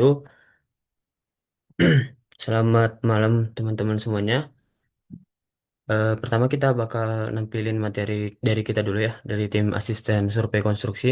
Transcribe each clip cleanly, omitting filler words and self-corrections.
wabarakatuh. Selamat malam teman-teman semuanya. Pertama kita bakal nampilin materi dari kita dulu ya, dari tim asisten survei konstruksi.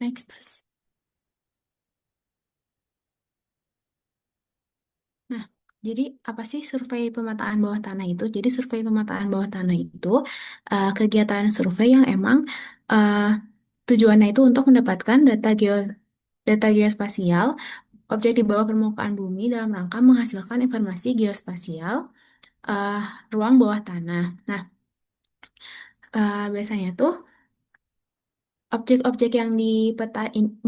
Next. Nah, jadi apa sih survei pemetaan bawah tanah itu? Jadi survei pemetaan bawah tanah itu kegiatan survei yang emang eh, tujuannya itu untuk mendapatkan data geospasial objek di bawah permukaan bumi dalam rangka menghasilkan informasi geospasial eh, ruang bawah tanah. Nah, biasanya tuh objek-objek yang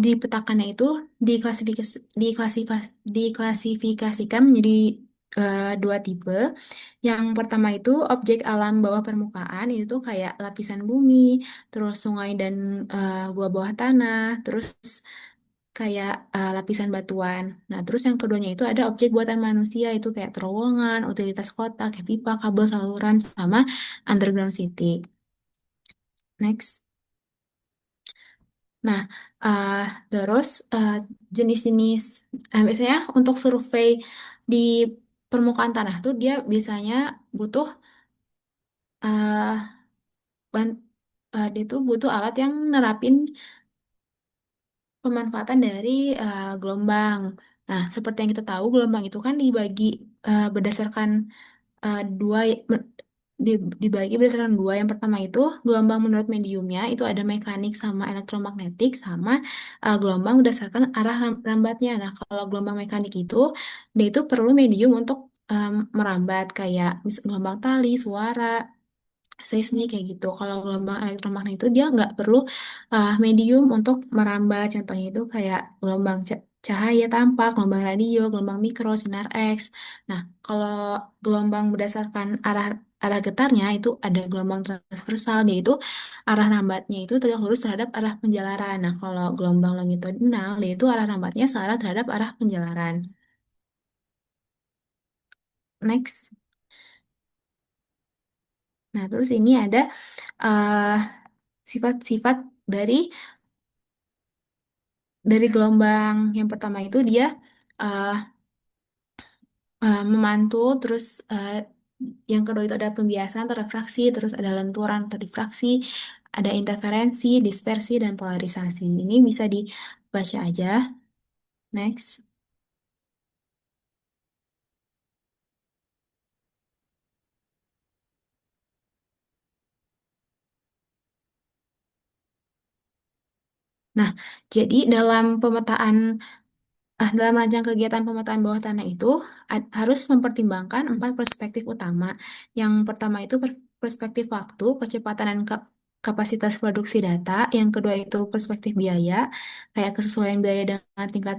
dipetakannya itu diklasifikasikan menjadi dua tipe. Yang pertama itu objek alam bawah permukaan itu tuh kayak lapisan bumi, terus sungai dan gua bawah tanah, terus kayak lapisan batuan. Nah, terus yang keduanya itu ada objek buatan manusia itu kayak terowongan, utilitas kota, kayak pipa, kabel saluran, sama underground city. Next. Nah, eh, terus jenis-jenis, biasanya untuk survei di permukaan tanah tuh dia biasanya butuh eh, dia tuh butuh alat yang nerapin pemanfaatan dari gelombang. Nah, seperti yang kita tahu, gelombang itu kan dibagi berdasarkan dua dibagi berdasarkan dua. Yang pertama itu gelombang menurut mediumnya itu ada mekanik sama elektromagnetik sama gelombang berdasarkan arah rambatnya. Nah, kalau gelombang mekanik itu dia itu perlu medium untuk merambat kayak gelombang tali, suara, seismik kayak gitu. Kalau gelombang elektromagnet itu dia nggak perlu medium untuk merambah. Contohnya itu kayak gelombang cahaya tampak, gelombang radio, gelombang mikro, sinar X. Nah, kalau gelombang berdasarkan arah arah getarnya itu ada gelombang transversal, yaitu arah rambatnya itu tegak lurus terhadap arah penjalaran. Nah, kalau gelombang longitudinal, yaitu arah rambatnya searah terhadap arah penjalaran. Next. Nah, terus ini ada eh, sifat-sifat dari gelombang yang pertama itu dia uh, memantul, terus yang kedua itu ada pembiasan atau refraksi, terus ada lenturan atau difraksi, ada interferensi, dispersi, dan polarisasi. Ini bisa dibaca aja. Next. Nah, jadi dalam rancang kegiatan pemetaan bawah tanah itu harus mempertimbangkan empat perspektif utama. Yang pertama itu perspektif waktu, kecepatan dan kapasitas produksi data. Yang kedua itu perspektif biaya, kayak kesesuaian biaya dengan tingkat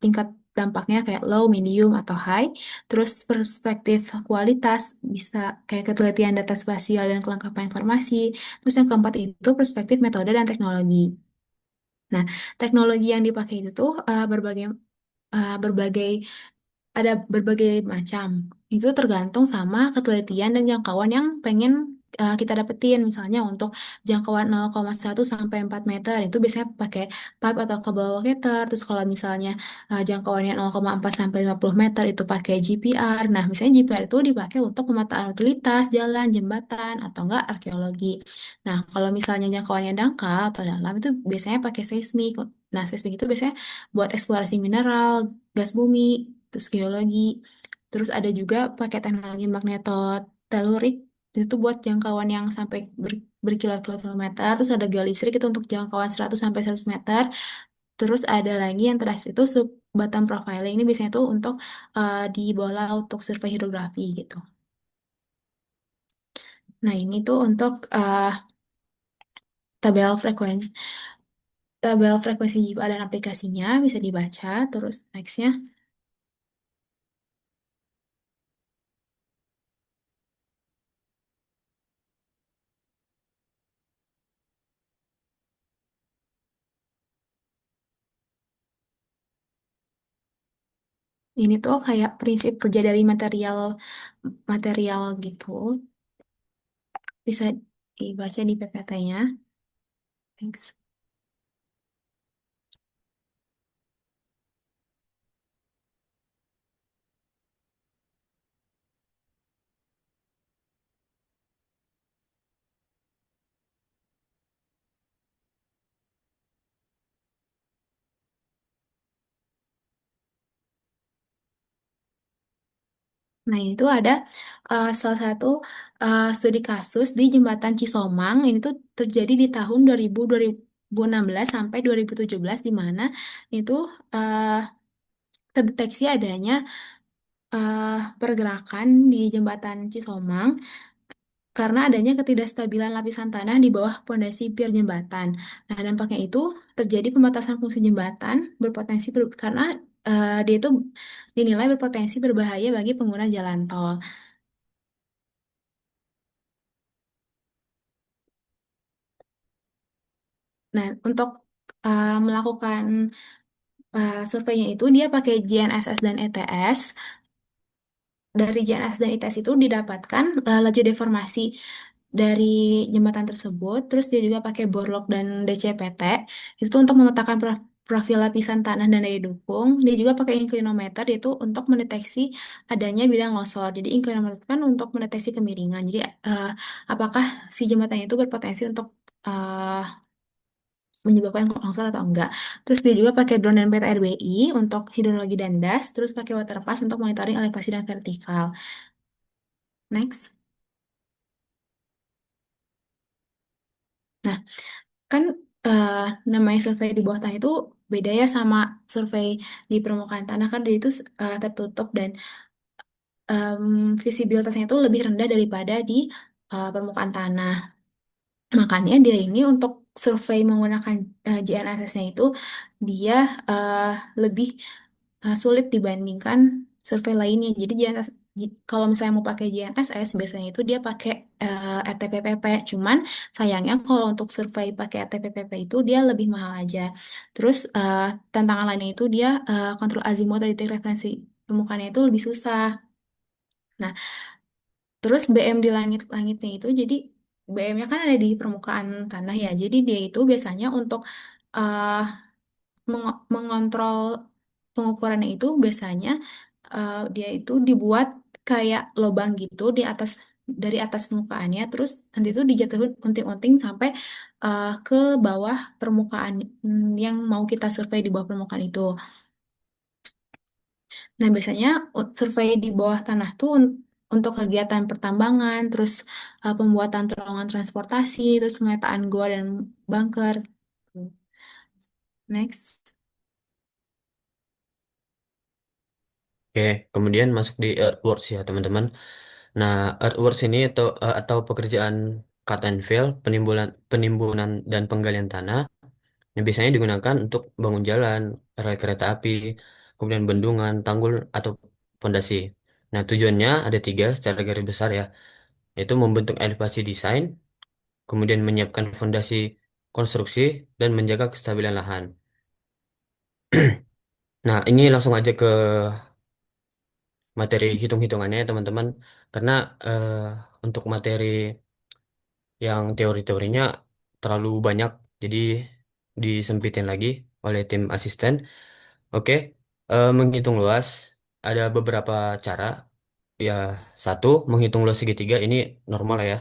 tingkat dampaknya kayak low, medium, atau high. Terus perspektif kualitas bisa kayak ketelitian data spasial dan kelengkapan informasi. Terus yang keempat itu perspektif metode dan teknologi. Nah, teknologi yang dipakai itu tuh berbagai ada berbagai macam. Itu tergantung sama ketelitian dan jangkauan yang pengen kita dapetin. Misalnya untuk jangkauan 0,1 sampai 4 meter itu biasanya pakai pipe atau kabel locator. Terus kalau misalnya jangkauannya 0,4 sampai 50 meter itu pakai GPR. Nah, misalnya GPR itu dipakai untuk pemetaan utilitas, jalan, jembatan, atau enggak arkeologi. Nah, kalau misalnya jangkauannya dangkal atau dalam itu biasanya pakai seismik. Nah, seismik itu biasanya buat eksplorasi mineral, gas bumi, terus geologi, terus ada juga pakai teknologi magnetotelurik itu buat jangkauan yang sampai berkilo-kilometer, terus ada geolistrik itu untuk jangkauan 100 sampai 100 meter, terus ada lagi yang terakhir itu sub bottom profiling ini biasanya tuh untuk di bawah laut untuk survei hidrografi gitu. Nah, ini tuh untuk tabel frekuensi tabel frekuensi JIPA dan aplikasinya bisa dibaca. Terus nextnya, ini tuh kayak prinsip kerja dari material material gitu. Bisa dibaca di PPT-nya. Thanks. Nah, ini tuh ada salah satu studi kasus di Jembatan Cisomang. Ini tuh terjadi di tahun 2016 sampai 2017, di mana itu uh, terdeteksi adanya uh, pergerakan di Jembatan Cisomang karena adanya ketidakstabilan lapisan tanah di bawah pondasi pier jembatan. Nah, dampaknya itu terjadi pembatasan fungsi jembatan karena dia itu dinilai berpotensi berbahaya bagi pengguna jalan tol. Nah, untuk melakukan surveinya itu dia pakai GNSS dan ETS. Dari GNSS dan ETS itu didapatkan laju deformasi dari jembatan tersebut. Terus dia juga pakai Borlog dan DCPT. Itu tuh untuk memetakan profil lapisan tanah dan daya dukung. Dia juga pakai inclinometer itu untuk mendeteksi adanya bidang longsor. Jadi inclinometer kan untuk mendeteksi kemiringan. Jadi apakah si jembatan itu berpotensi untuk menyebabkan longsor atau enggak. Terus dia juga pakai drone dan peta RBI untuk hidrologi dan das, terus pakai water pass untuk monitoring elevasi dan vertikal. Next. Nah, kan eh, namanya survei di bawah tanah itu beda ya sama survei di permukaan tanah, kan dia itu tertutup dan visibilitasnya itu lebih rendah daripada di permukaan tanah. Makanya dia ini untuk survei menggunakan GNSS-nya itu dia eh, lebih sulit dibandingkan survei lainnya. Jadi GNSS, kalau misalnya mau pakai GNSS biasanya itu dia pakai RTPPP. Cuman sayangnya kalau untuk survei pakai RTPPP itu dia lebih mahal aja. Terus tantangan lainnya itu dia kontrol azimut dari titik referensi permukaannya itu lebih susah. Nah, terus BM di langit-langitnya itu jadi BM-nya kan ada di permukaan tanah ya. Jadi dia itu biasanya untuk eh, mengontrol pengukurannya itu biasanya dia itu dibuat kayak lubang gitu di atas dari atas permukaannya, terus nanti itu dijatuhin unting-unting sampai ke bawah permukaan yang mau kita survei di bawah permukaan itu. Nah, biasanya survei di bawah tanah tuh untuk kegiatan pertambangan, terus pembuatan terowongan transportasi, terus pemetaan gua dan bunker. Next. Oke, kemudian masuk di earthworks ya teman-teman. Nah, earthworks ini atau pekerjaan cut and fill, penimbunan dan penggalian tanah yang biasanya digunakan untuk bangun jalan, rel kereta api, kemudian bendungan, tanggul atau pondasi. Nah, tujuannya ada tiga secara garis besar ya, yaitu membentuk elevasi desain, kemudian menyiapkan fondasi konstruksi dan menjaga kestabilan lahan. Nah, ini langsung aja ke materi hitung-hitungannya ya teman-teman, karena eh, untuk materi yang teori-teorinya terlalu banyak, jadi disempitin lagi oleh tim asisten. Oke, menghitung luas ada beberapa cara. Ya, satu, menghitung luas segitiga ini normal lah ya,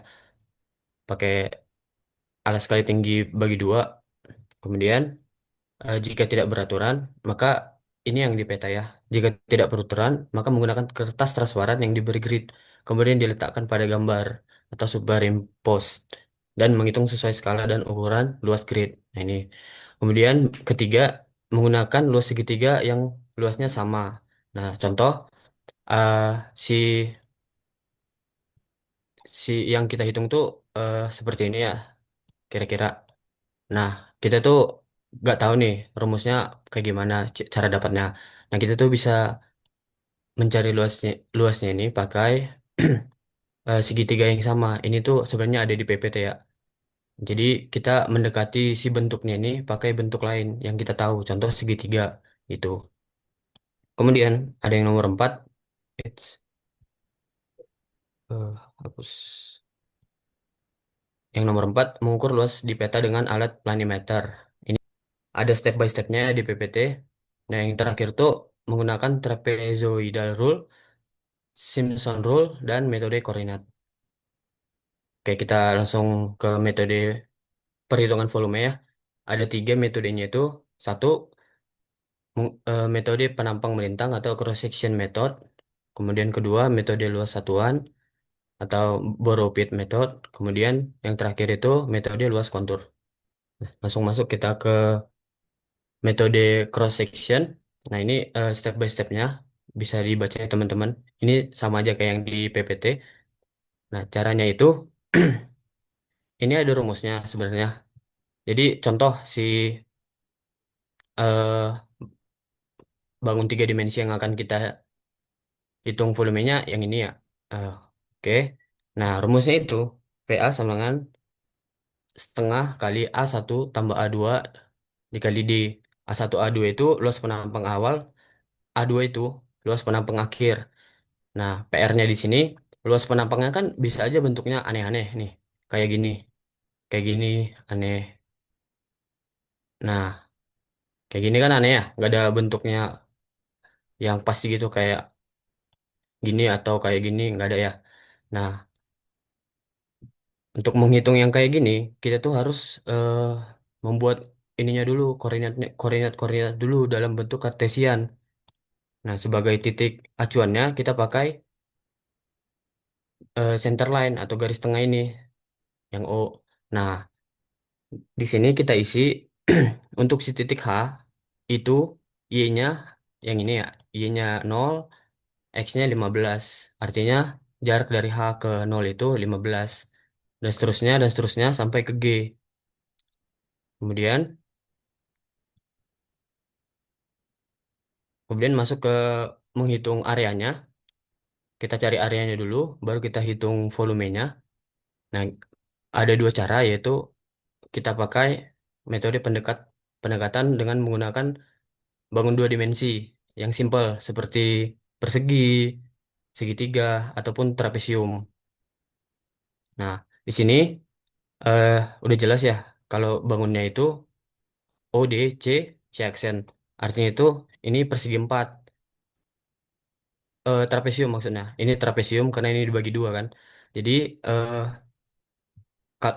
pakai alas kali tinggi bagi dua. Kemudian, jika tidak beraturan, maka ini yang di peta ya. Jika tidak beraturan, maka menggunakan kertas transparan yang diberi grid, kemudian diletakkan pada gambar atau superimpose dan menghitung sesuai skala dan ukuran luas grid. Nah, ini. Kemudian ketiga, menggunakan luas segitiga yang luasnya sama. Nah, contoh eh, si si yang kita hitung tuh seperti ini ya kira-kira. Nah, kita tuh nggak tahu nih rumusnya kayak gimana cara dapatnya. Nah, kita tuh bisa mencari luasnya ini pakai segitiga yang sama. Ini tuh sebenarnya ada di PPT ya. Jadi kita mendekati si bentuknya ini pakai bentuk lain yang kita tahu. Contoh segitiga itu. Kemudian ada yang nomor 4. It's, hapus. Yang nomor 4 mengukur luas di peta dengan alat planimeter. Ini ada step by stepnya di PPT. Nah, yang terakhir tuh menggunakan trapezoidal rule, Simpson rule, dan metode koordinat. Oke, kita langsung ke metode perhitungan volume ya. Ada 3 metodenya itu. Satu, metode penampang melintang atau cross section method. Kemudian kedua, metode luas satuan atau borrow pit method. Kemudian yang terakhir itu metode luas kontur. Langsung masuk kita ke metode cross section. Nah, ini step by stepnya bisa dibaca ya teman-teman. Ini sama aja kayak yang di PPT. Nah, caranya itu ini ada rumusnya sebenarnya. Jadi contoh si eh, bangun 3 dimensi yang akan kita hitung volumenya yang ini ya. Oke. Nah, rumusnya itu PA sama dengan setengah kali A1 tambah A2 dikali D. A1 A2 itu luas penampang awal, A2 itu luas penampang akhir. Nah, PR-nya di sini luas penampangnya kan bisa aja bentuknya aneh-aneh nih. Kayak gini, kayak gini aneh. Nah, kayak gini kan aneh ya, nggak ada bentuknya yang pasti gitu kayak gini atau kayak gini nggak ada ya. Nah, untuk menghitung yang kayak gini, kita tuh harus eh, membuat ininya dulu, koordinat dulu dalam bentuk kartesian. Nah, sebagai titik acuannya kita pakai center line atau garis tengah ini yang O. Nah, di sini kita isi untuk si titik H itu Y-nya yang ini ya, Y-nya 0, X-nya 15. Artinya jarak dari H ke 0 itu 15. Dan seterusnya sampai ke G. Kemudian kemudian masuk ke menghitung areanya. Kita cari areanya dulu, baru kita hitung volumenya. Nah, ada dua cara yaitu kita pakai metode pendekatan dengan menggunakan bangun 2 dimensi yang simple seperti persegi, segitiga, ataupun trapesium. Nah, di sini eh, udah jelas ya kalau bangunnya itu ODC C aksen. Artinya itu ini persegi 4. Trapesium maksudnya. Ini trapesium karena ini dibagi dua kan. Jadi eh,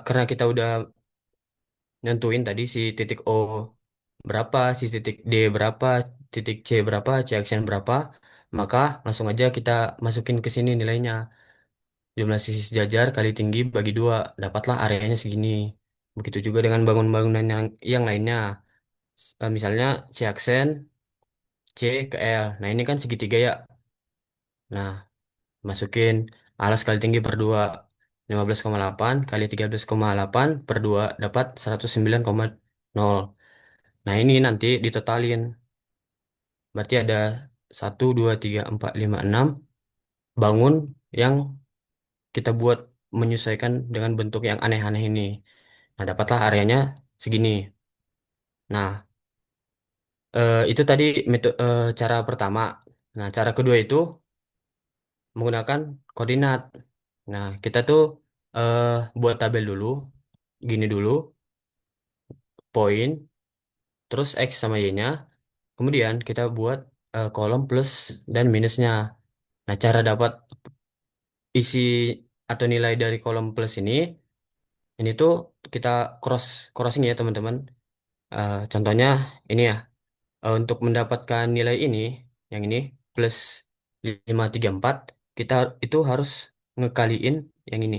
karena kita udah nentuin tadi si titik O berapa, si titik D berapa, titik C berapa, C aksen berapa, maka langsung aja kita masukin ke sini nilainya. Jumlah sisi sejajar kali tinggi bagi dua, dapatlah areanya segini. Begitu juga dengan bangun-bangunan yang lainnya. Misalnya C aksen, C ke L. Nah ini kan segitiga ya. Nah, masukin alas kali tinggi per 2. 15,8 kali 13,8 per 2 dapat 109,0. Nah ini nanti ditotalin. Berarti ada 1, 2, 3, 4, 5, 6 bangun yang kita buat menyesuaikan dengan bentuk yang aneh-aneh ini. Nah dapatlah areanya segini. Nah itu tadi cara pertama. Nah cara kedua itu menggunakan koordinat. Nah kita tuh eh, buat tabel dulu. Gini dulu. Poin. Terus X sama Y-nya. Kemudian kita buat kolom plus dan minusnya. Nah, cara dapat isi atau nilai dari kolom plus ini tuh kita crossing ya teman-teman. Contohnya ini ya, untuk mendapatkan nilai ini, yang ini plus 534 kita itu harus ngekaliin yang ini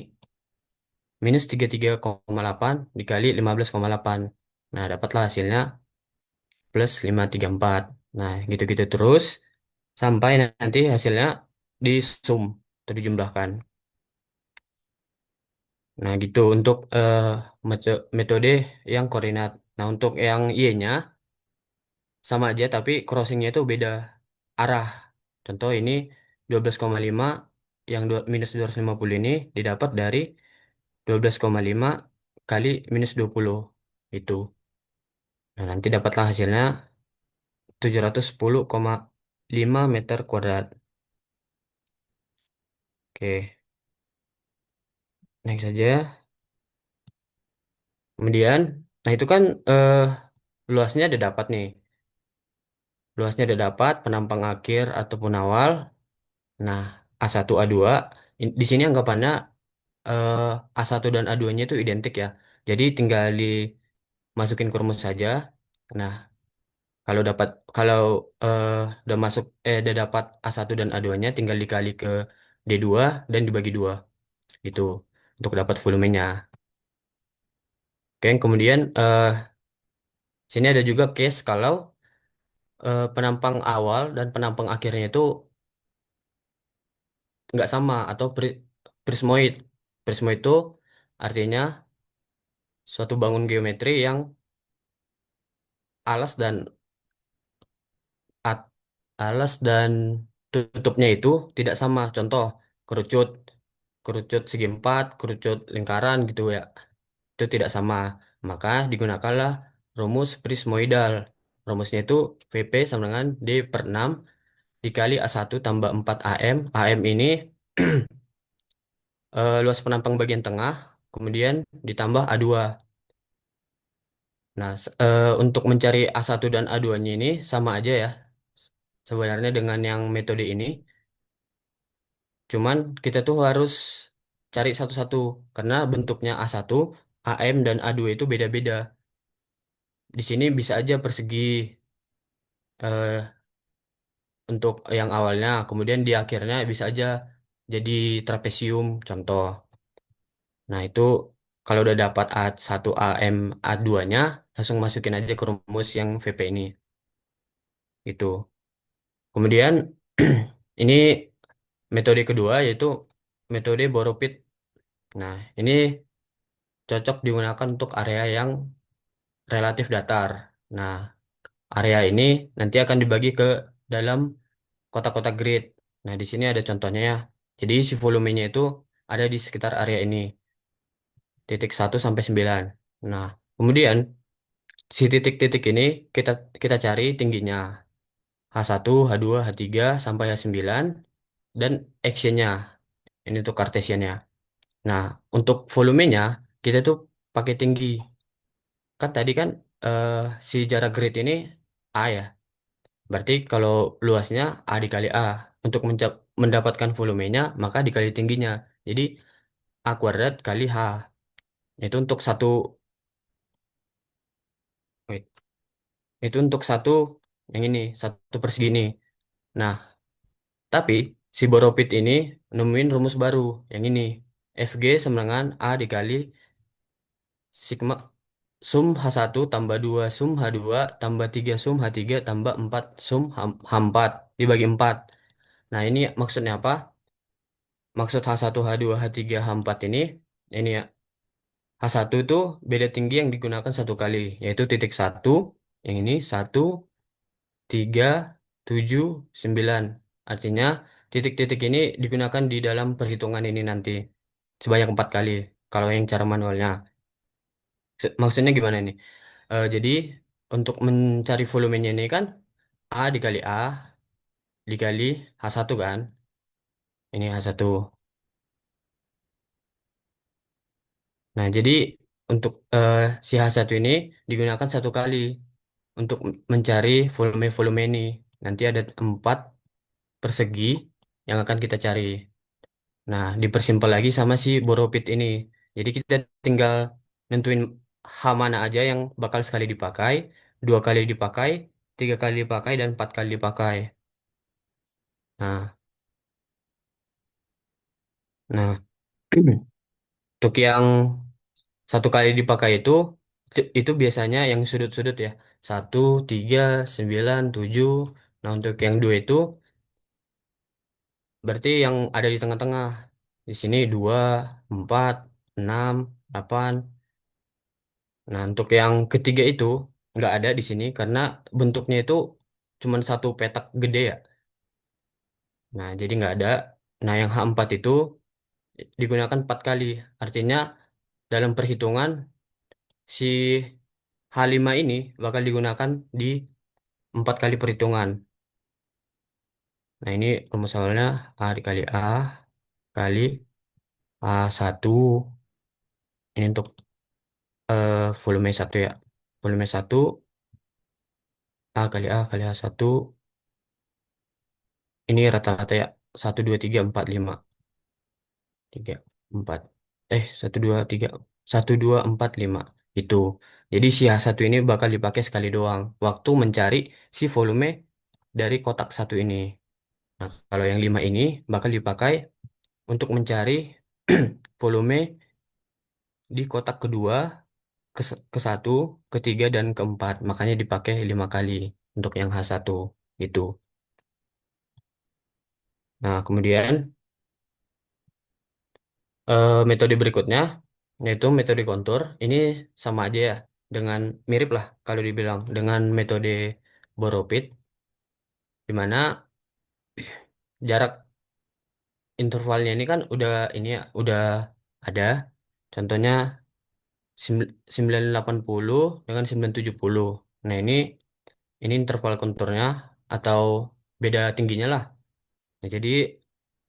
minus 33,8 dikali 15,8. Nah, dapatlah hasilnya plus 534. Nah, gitu-gitu terus sampai nanti hasilnya di sum atau dijumlahkan. Nah, gitu untuk metode yang koordinat. Nah, untuk yang Y-nya sama aja tapi crossingnya itu beda arah. Contoh ini 12,5 yang minus 250 ini didapat dari 12,5 kali minus 20 itu. Nah, nanti dapatlah hasilnya 710,5 meter kuadrat. Oke, next saja. Kemudian, nah itu kan luasnya udah dapat nih. Luasnya udah dapat, penampang akhir ataupun awal. Nah, A1, A2. Di sini anggapannya eh, A1 dan A2-nya itu identik ya. Jadi tinggal dimasukin ke rumus saja. Nah, kalau dapat kalau eh, udah masuk udah dapat A1 dan A2-nya tinggal dikali ke D2 dan dibagi 2 gitu untuk dapat volumenya. Oke, kemudian sini ada juga case kalau penampang awal dan penampang akhirnya itu nggak sama atau prismoid. Prismoid itu artinya suatu bangun geometri yang alas dan at- alas dan tutupnya itu tidak sama. Contoh kerucut, kerucut segi empat, kerucut lingkaran gitu ya. Itu tidak sama. Maka digunakanlah rumus prismoidal. Rumusnya itu VP sama dengan D per 6 dikali A1 tambah 4 AM. AM ini luas penampang bagian tengah, kemudian ditambah A2. Nah, untuk mencari A1 dan A2-nya ini sama aja ya sebenarnya dengan yang metode ini. Cuman kita tuh harus cari satu-satu karena bentuknya A1, AM, dan A2 itu beda-beda. Di sini bisa aja persegi eh, untuk yang awalnya, kemudian di akhirnya bisa aja jadi trapesium contoh. Nah, itu kalau udah dapat A1 AM A2-nya, langsung masukin aja ke rumus yang VP ini. Itu. Kemudian ini metode kedua yaitu metode Boropit. Nah, ini cocok digunakan untuk area yang relatif datar. Nah, area ini nanti akan dibagi ke dalam kotak-kotak grid. Nah, di sini ada contohnya ya. Jadi si volumenya itu ada di sekitar area ini, titik 1 sampai 9. Nah, kemudian si titik-titik ini kita kita cari tingginya H1, H2, H3 sampai H9 dan actionnya. Ini untuk kartesiannya. Nah, untuk volumenya kita tuh pakai tinggi. Kan tadi kan eh, si jarak grid ini A ya. Berarti kalau luasnya A dikali A. Untuk mendapatkan volumenya maka dikali tingginya. Jadi A kuadrat kali H. Itu untuk satu wait, itu untuk satu yang ini, satu persegi ini. Nah, tapi si Boropit ini nemuin rumus baru yang ini. FG sama dengan A dikali sigma sum H1 tambah 2 sum H2 tambah 3 sum H3 tambah 4 sum H4 dibagi 4. Nah, ini maksudnya apa? Maksud H1, H2, H3, H4 ini ya. H1 itu beda tinggi yang digunakan satu kali, yaitu titik satu, yang ini 1, 3, 7, 9. Artinya titik-titik ini digunakan di dalam perhitungan ini nanti sebanyak 4 kali. Kalau yang cara manualnya. Maksudnya gimana ini? Jadi untuk mencari volumenya ini kan A dikali A dikali H1 kan. Ini H1. Nah, jadi untuk si H1 ini digunakan satu kali untuk mencari volume-volume ini. Nanti ada 4 persegi yang akan kita cari. Nah, dipersimpel lagi sama si Boropit ini. Jadi kita tinggal nentuin H mana aja yang bakal sekali dipakai, 2 kali dipakai, 3 kali dipakai, dan 4 kali dipakai. Nah, nah untuk yang 1 kali dipakai itu biasanya yang sudut-sudut ya. 1, 3, 9, 7. Nah, untuk yang dua itu berarti yang ada di tengah-tengah. Di sini 2, 4. 6, 8. Nah, untuk yang ketiga itu nggak ada di sini karena bentuknya itu cuma satu petak gede ya. Nah, jadi nggak ada. Nah, yang H4 itu digunakan 4 kali. Artinya dalam perhitungan si H5 ini bakal digunakan di 4 kali perhitungan. Nah, ini rumus awalnya A dikali A kali A1. Ini untuk volume satu ya. Volume satu A kali A1. Ini rata-rata ya. 1, 2, 3, 4, 5. 3, 4. 1, 2, 3. 1, 2, 4, 5. Itu. Jadi si H1 ini bakal dipakai sekali doang. Waktu mencari si volume dari kotak satu ini. Nah, kalau yang 5 ini bakal dipakai untuk mencari volume di kotak kedua, ke satu, ketiga, dan keempat. Makanya dipakai 5 kali untuk yang H1 itu. Nah, kemudian metode berikutnya yaitu metode kontur. Ini sama aja ya dengan mirip lah kalau dibilang dengan metode Boropit, di mana jarak intervalnya ini kan udah ini ya udah ada. Contohnya 980 dengan 970. Nah, ini interval konturnya atau beda tingginya lah. Nah, jadi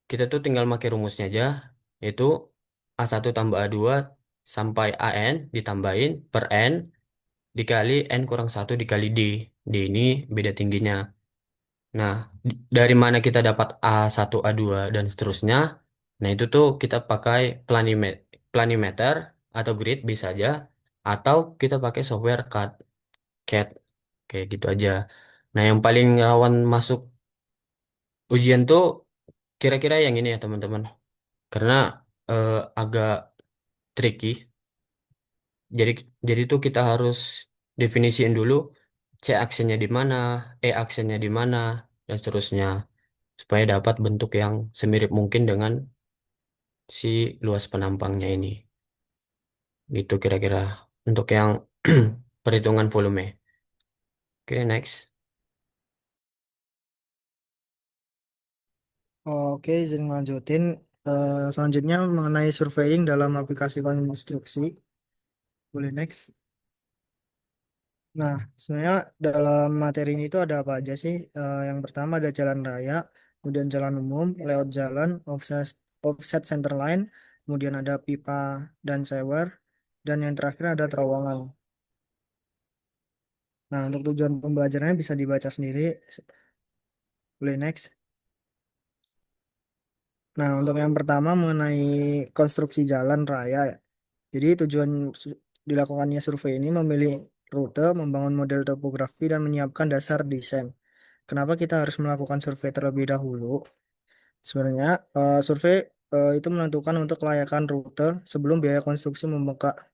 kita tuh tinggal pakai rumusnya aja, yaitu A1 tambah A2 sampai AN ditambahin per N dikali N kurang satu dikali D. D ini beda tingginya. Nah, dari mana kita dapat A1, A2, dan seterusnya? Nah, itu tuh kita pakai planimeter atau grid bisa aja. Atau kita pakai software CAD. Kayak gitu aja. Nah, yang paling rawan masuk ujian tuh kira-kira yang ini ya, teman-teman. Karena agak tricky. Jadi jadi tuh kita harus definisiin dulu C aksennya di mana, E aksennya di mana, dan seterusnya supaya dapat bentuk yang semirip mungkin dengan si luas penampangnya ini. Gitu kira-kira untuk yang perhitungan volume. Oke, next. Oke, izin lanjutin. Selanjutnya mengenai surveying dalam aplikasi konstruksi. Boleh next. Nah, sebenarnya dalam materi ini itu ada apa aja sih? Yang pertama ada jalan raya, kemudian jalan umum, lewat jalan, offset center line, kemudian ada pipa dan sewer, dan yang terakhir ada terowongan. Nah, untuk tujuan pembelajarannya bisa dibaca sendiri. Boleh next. Nah, untuk yang pertama mengenai konstruksi jalan raya, ya. Jadi tujuan dilakukannya survei ini memilih rute, membangun model topografi, dan menyiapkan dasar desain. Kenapa kita harus melakukan survei terlebih dahulu? Sebenarnya survei itu menentukan untuk kelayakan rute sebelum biaya konstruksi membengkak.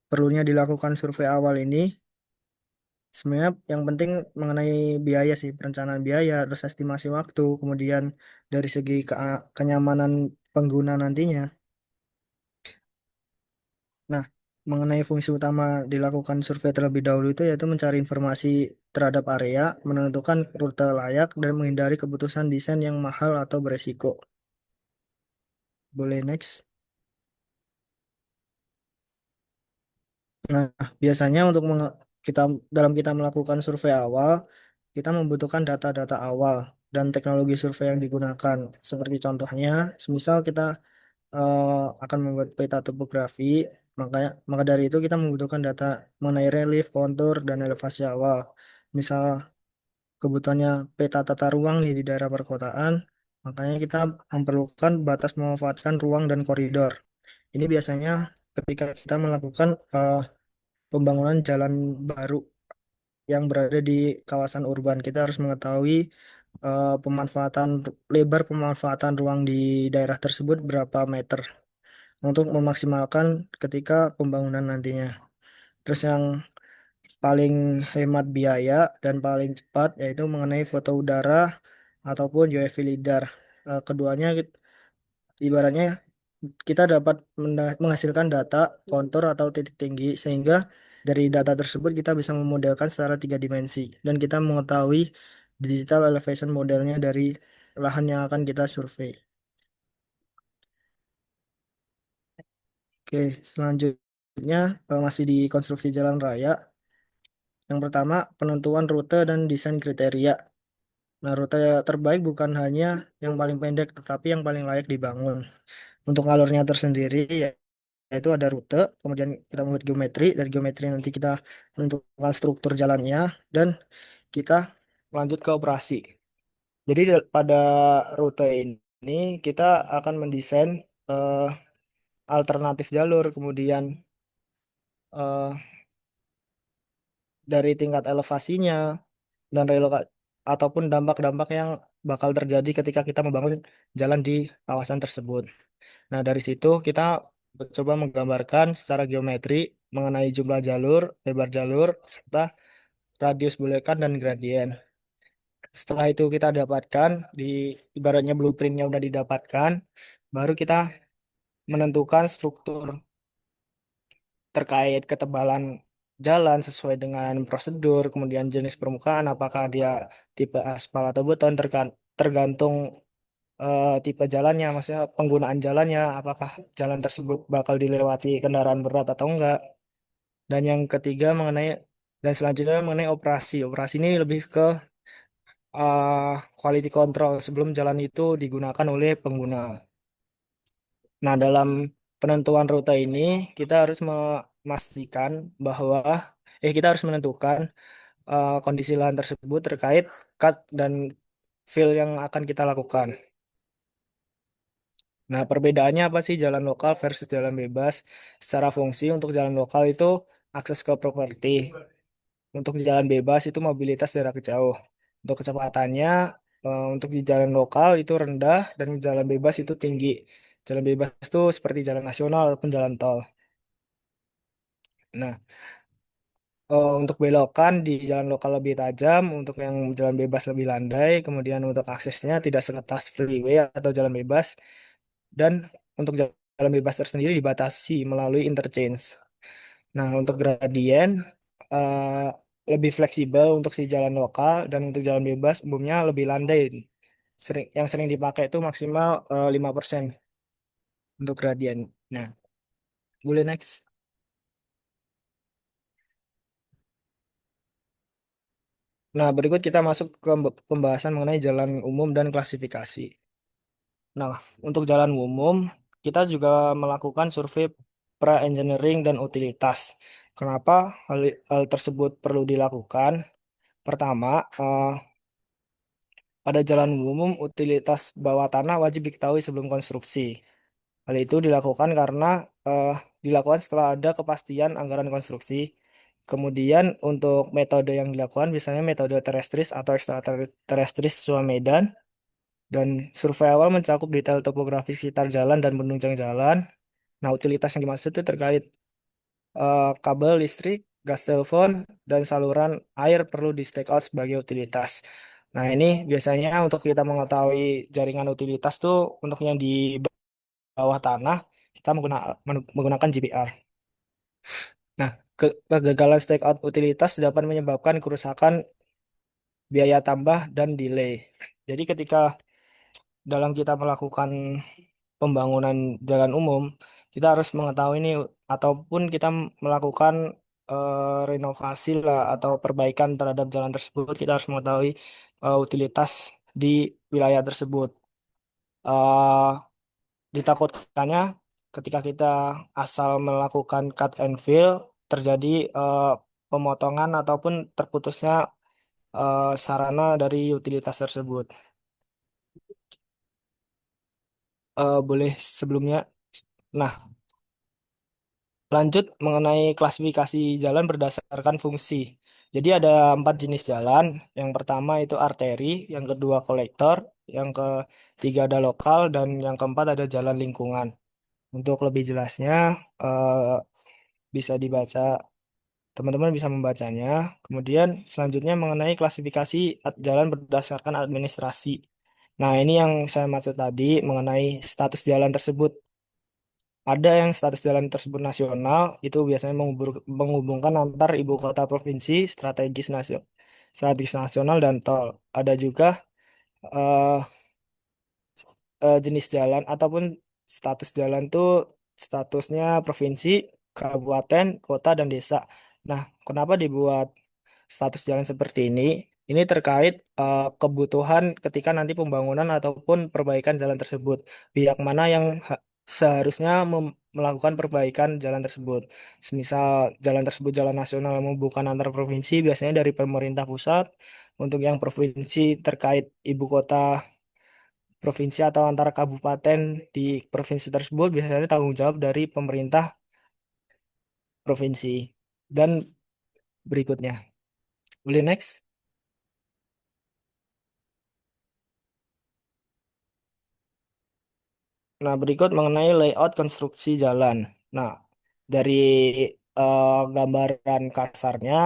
Perlunya dilakukan survei awal ini, sebenarnya yang penting mengenai biaya sih, perencanaan biaya, terus estimasi waktu, kemudian dari segi kenyamanan pengguna nantinya. Nah, mengenai fungsi utama dilakukan survei terlebih dahulu itu yaitu mencari informasi terhadap area, menentukan rute layak, dan menghindari keputusan desain yang mahal atau beresiko. Boleh next. Nah, biasanya untuk kita kita melakukan survei awal, kita membutuhkan data-data awal dan teknologi survei yang digunakan. Seperti contohnya, semisal kita akan membuat peta topografi, maka dari itu kita membutuhkan data mengenai relief, kontur, dan elevasi awal. Misal kebutuhannya peta tata ruang nih di daerah perkotaan, makanya kita memerlukan batas memanfaatkan ruang dan koridor. Ini biasanya ketika kita melakukan pembangunan jalan baru yang berada di kawasan urban, kita harus mengetahui lebar pemanfaatan ruang di daerah tersebut berapa meter untuk memaksimalkan ketika pembangunan nantinya. Terus yang paling hemat biaya dan paling cepat yaitu mengenai foto udara ataupun UAV lidar. Keduanya ibaratnya kita dapat menghasilkan data, kontur atau titik tinggi, sehingga dari data tersebut kita bisa memodelkan secara tiga dimensi dan kita mengetahui digital elevation modelnya dari lahan yang akan kita survei. Oke, selanjutnya masih di konstruksi jalan raya. Yang pertama, penentuan rute dan desain kriteria. Nah, rute terbaik bukan hanya yang paling pendek, tetapi yang paling layak dibangun. Untuk alurnya tersendiri, yaitu ada rute, kemudian kita membuat geometri, dari geometri nanti kita menentukan struktur jalannya, dan kita lanjut ke operasi. Jadi pada rute ini kita akan mendesain eh, alternatif jalur, kemudian eh, dari tingkat elevasinya, dan ataupun dampak-dampak yang bakal terjadi ketika kita membangun jalan di kawasan tersebut. Nah, dari situ kita coba menggambarkan secara geometri mengenai jumlah jalur, lebar jalur, serta radius bulekan dan gradien. Setelah itu kita dapatkan di ibaratnya blueprintnya udah didapatkan, baru kita menentukan struktur terkait ketebalan jalan sesuai dengan prosedur, kemudian jenis permukaan, apakah dia tipe aspal atau beton, tergantung tipe jalannya, maksudnya penggunaan jalannya, apakah jalan tersebut bakal dilewati kendaraan berat atau enggak. Dan yang ketiga dan selanjutnya mengenai operasi. Operasi ini lebih ke quality control sebelum jalan itu digunakan oleh pengguna. Nah, dalam penentuan rute ini kita harus memastikan bahwa kita harus menentukan kondisi lahan tersebut terkait cut dan fill yang akan kita lakukan. Nah, perbedaannya apa sih jalan lokal versus jalan bebas? Secara fungsi untuk jalan lokal itu akses ke properti. Untuk jalan bebas itu mobilitas jarak jauh. Untuk kecepatannya untuk di jalan lokal itu rendah dan jalan bebas itu tinggi. Jalan bebas itu seperti jalan nasional ataupun jalan tol. Nah, untuk belokan di jalan lokal lebih tajam, untuk yang jalan bebas lebih landai, kemudian untuk aksesnya tidak seketas freeway atau jalan bebas, dan untuk jalan bebas tersendiri dibatasi melalui interchange. Nah, untuk gradien eh, lebih fleksibel untuk si jalan lokal dan untuk jalan bebas umumnya lebih landai. Yang sering dipakai itu maksimal 5% untuk gradien. Nah, boleh next. Nah, berikut kita masuk ke pembahasan mengenai jalan umum dan klasifikasi. Nah, untuk jalan umum, kita juga melakukan survei pra-engineering dan utilitas. Kenapa hal tersebut perlu dilakukan? Pertama, pada jalan umum, utilitas bawah tanah wajib diketahui sebelum konstruksi. Hal itu dilakukan karena eh, dilakukan setelah ada kepastian anggaran konstruksi. Kemudian untuk metode yang dilakukan, misalnya metode terestris atau ekstraterestris sesuai medan, dan survei awal mencakup detail topografi sekitar jalan dan penunjang jalan. Nah, utilitas yang dimaksud itu terkait kabel listrik, gas telepon, dan saluran air perlu di stake out sebagai utilitas. Nah, ini biasanya untuk kita mengetahui jaringan utilitas tuh untuk yang di bawah tanah, kita menggunakan GPR. Nah, kegagalan stake out utilitas dapat menyebabkan kerusakan, biaya tambah, dan delay. Jadi ketika dalam kita melakukan pembangunan jalan umum, kita harus mengetahui ini ataupun kita melakukan renovasi lah atau perbaikan terhadap jalan tersebut, kita harus mengetahui utilitas di wilayah tersebut. Eh, Ditakutkannya ketika kita asal melakukan cut and fill terjadi eh, pemotongan ataupun terputusnya sarana dari utilitas tersebut. Boleh sebelumnya. Nah, lanjut mengenai klasifikasi jalan berdasarkan fungsi. Jadi ada 4 jenis jalan. Yang pertama itu arteri, yang kedua kolektor, yang ketiga ada lokal, dan yang keempat ada jalan lingkungan. Untuk lebih jelasnya eh, bisa dibaca, teman-teman bisa membacanya. Kemudian selanjutnya mengenai klasifikasi jalan berdasarkan administrasi. Nah, ini yang saya maksud tadi mengenai status jalan tersebut. Ada yang status jalan tersebut nasional, itu biasanya menghubungkan antar ibu kota provinsi, strategis nasional dan tol. Ada juga eh, jenis jalan ataupun status jalan tuh statusnya provinsi, kabupaten, kota, dan desa. Nah, kenapa dibuat status jalan seperti ini? Ini terkait kebutuhan ketika nanti pembangunan ataupun perbaikan jalan tersebut. Pihak mana yang seharusnya melakukan perbaikan jalan tersebut. Semisal jalan tersebut jalan nasional yang bukan antar provinsi, biasanya dari pemerintah pusat. Untuk yang provinsi terkait ibu kota provinsi atau antara kabupaten di provinsi tersebut biasanya tanggung jawab dari pemerintah provinsi. Dan berikutnya, boleh next. Nah, berikut mengenai layout konstruksi jalan. Nah, dari gambaran kasarnya,